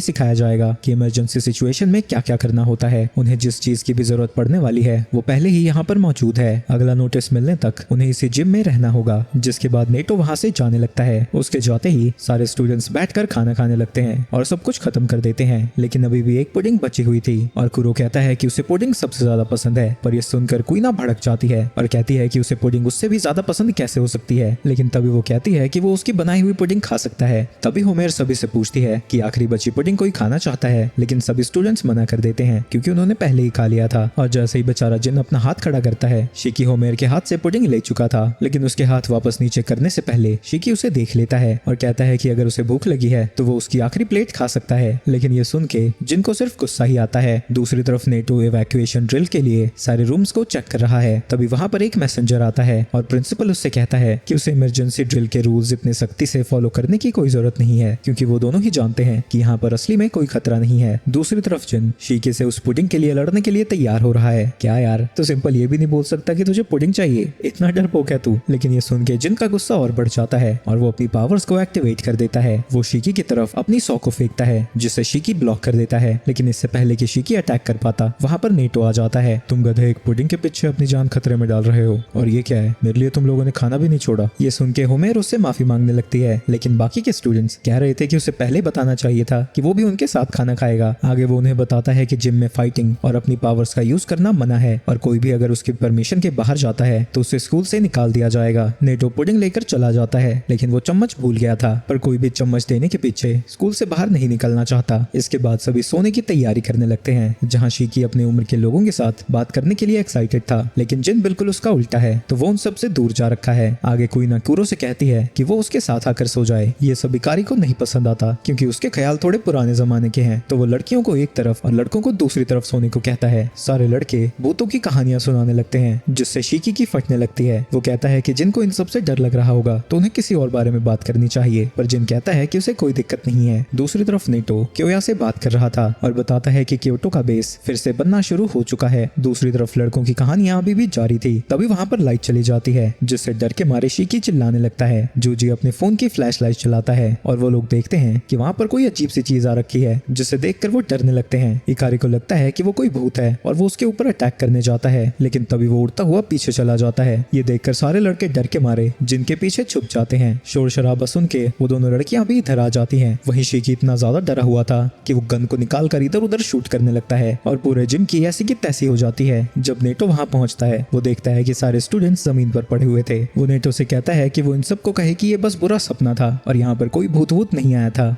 सिखाया जाएगा कि इमरजेंसी सिचुएशन में क्या क्या करना होता है। उन्हें जिस चीज की भी जरूरत पड़ने वाली है वो पहले ही यहाँ पर मौजूद है। अगला नोटिस मिलने तक उन्हें इसी जिम में रहना होगा। जिसके बाद नेटो वहाँ से जाने लगता है। उसके जाते ही सारे स्टूडेंट्स बैठकर खाना खाने लगते हैं और सब कुछ खत्म कर देते हैं, लेकिन अभी भी एक पुडिंग बची हुई थी और कुरो कहता है कि उसे पुडिंग सबसे ज्यादा पसंद है। पर यह सुनकर कुइना भड़क जाती है और कहती है कि उसे पुडिंग उससे भी ज्यादा पसंद कैसे हो सकती है, लेकिन तभी वो कहती है कि वो उसकी बनाई हुई पुडिंग खा सकता है। तभी होमेर सभी से पूछती है कि आखिरी बची पुडिंग कोई खाना चाहता है, लेकिन सभी स्टूडेंट्स मना कर देते हैं क्योंकि उन्होंने पहले ही खा लिया था। और जैसे ही बेचारा जिन अपना हाथ खड़ा करता है, शिकी होमेर के हाथ से पुडिंग ले चुका था, लेकिन उसके हाथ वापस नीचे करने से पहले शिकी उसे देख लेता है और कहता है कि अगर उसे भूख लगी है तो वो उसकी आखिरी प्लेट खा सकता है। लेकिन ये सुन के जिन को सिर्फ गुस्सा ही आता है। दूसरी तरफ नेटो इवैक्यूएशन ड्रिल के लिए सारे रूम्स को चेक कर रहा है। तभी वहाँ पर एक मैसेंजर आता है और प्रिंसिपल उससे कहता है कि उसे इमरजेंसी ड्रिल के रूल्स इतने सख्ती से फॉलो करने की कोई जरूरत नहीं है, क्योंकि वो दोनों ही जानते हैं कि यहाँ पर असली में कोई खतरा नहीं है। दूसरी तरफ जिन शीकी से उस पुडिंग के लिए लड़ने के लिए तैयार हो रहा है। क्या यार, तो सिंपल ये भी नहीं बोल सकता कि तुझे पुडिंग चाहिए? इतना डरपोक है तू। लेकिन ये सुन के जिन का गुस्सा और बढ़ जाता है और वो अपनी पावर्स को एक्टिवेट कर देता है। वो शिकी की तरफ अपनी सॉ को फेंकता है जिससे शिकी ब्लॉक कर देता है, लेकिन इससे पहले कि शिकी अटैक कर पाता वहाँ पर नेटो आ जाता है। तुम गधे, एक पुडिंग के पीछे अपनी जान खतरे में डाल रहे हो, और ये क्या है? मेरे लिए तुम लोगों ने खाना भी नहीं छोड़ा। ये सुन के होमेर उससे माफी मांगने लगती है, लेकिन बाकी के स्टूडेंट्स कह रहे थे कि उसे पहले बताना चाहिए था कि वो भी उनके साथ खाना खाएगा। आगे वो उन्हें बताता है कि जिम में फाइटिंग और अपनी पावर्स का यूज करना मना है और कोई भी अगर उसकी परमिशन के बाहर जाता है तो उसे स्कूल से निकाल दिया जाएगा। नेटो पुडिंग लेकर चला जाता है, लेकिन वो चम्मच भूल गया था, पर कोई भी चम्मच देने के पीछे स्कूल से बाहर नहीं निकलना चाहता। इसके बाद सभी सोने की तैयारी करने लगते हैं, जहाँ शिकी अपनी उम्र के लोगों के साथ बात करने के लिए एक्साइटेड था, लेकिन जिन बिल्कुल उसका उल्टा है, तो वो उन सबसे दूर जा रखा है। आगे कुइना कुरो से कहती है कि वो उसके साथ आकर सो जाए। ये सब इकारी को नहीं पसंद आता क्योंकि उसके ख्याल थोड़े पुराने जमाने के हैं, तो वो लड़कियों को एक तरफ और लड़कों को दूसरी तरफ सोने को कहता है। सारे लड़के भूतों की कहानियां सुनाने लगते हैं, जिससे शिकी की फटने लगती है। वो कहता है कि जिनको इन सबसे डर लग रहा होगा तो उन्हें किसी और बारे में बात करनी चाहिए, पर जिन कहता है कि उसे कोई दिक्कत नहीं है। दूसरी तरफ नेटो क्योया से बात कर रहा था और बताता है कि क्योटो का बेस फिर से बनना शुरू हो चुका है। दूसरी तरफ लड़कों की कहानियां अभी भी जारी थी। तभी वहाँ पर लाइट चली जाती है, जिससे डर के मारे शिकी चिल्लाने लगता है। जूजी अपने फोन की फ्लैश लाइट चलाता है और वो लोग देखते हैं कि वहाँ पर कोई अजीब सी चीज आ रखी है, जिसे देखकर वो डरने लगते हैं। इकारी को लगता है कि वो कोई भूत है और वो उसके ऊपर अटैक करने जाता है, लेकिन तभी वो उड़ता हुआ पीछे चला जाता है। ये देखकर सारे लड़के डर के मारे जिनके पीछे छुप जाते हैं। शोर शराबा सुन के वो दोनों लड़कियां भी इधर आ जाती हैं। वहीं शिकी इतना ज्यादा डरा हुआ था कि वो गन को निकाल कर इधर उधर शूट करने लगता है और पूरे जिम की ऐसी की तैसी हो जाती है। जब नेटो वहाँ पहुँचता है, वो देखता है कि सारे स्टूडेंट्स जमीन पर पड़े हुए थे। वो नेटो से कहता है कि वो इन सबको कहे कि ये बस बुरा सपना था और यहाँ पर कोई भूत वूत नहीं आया था।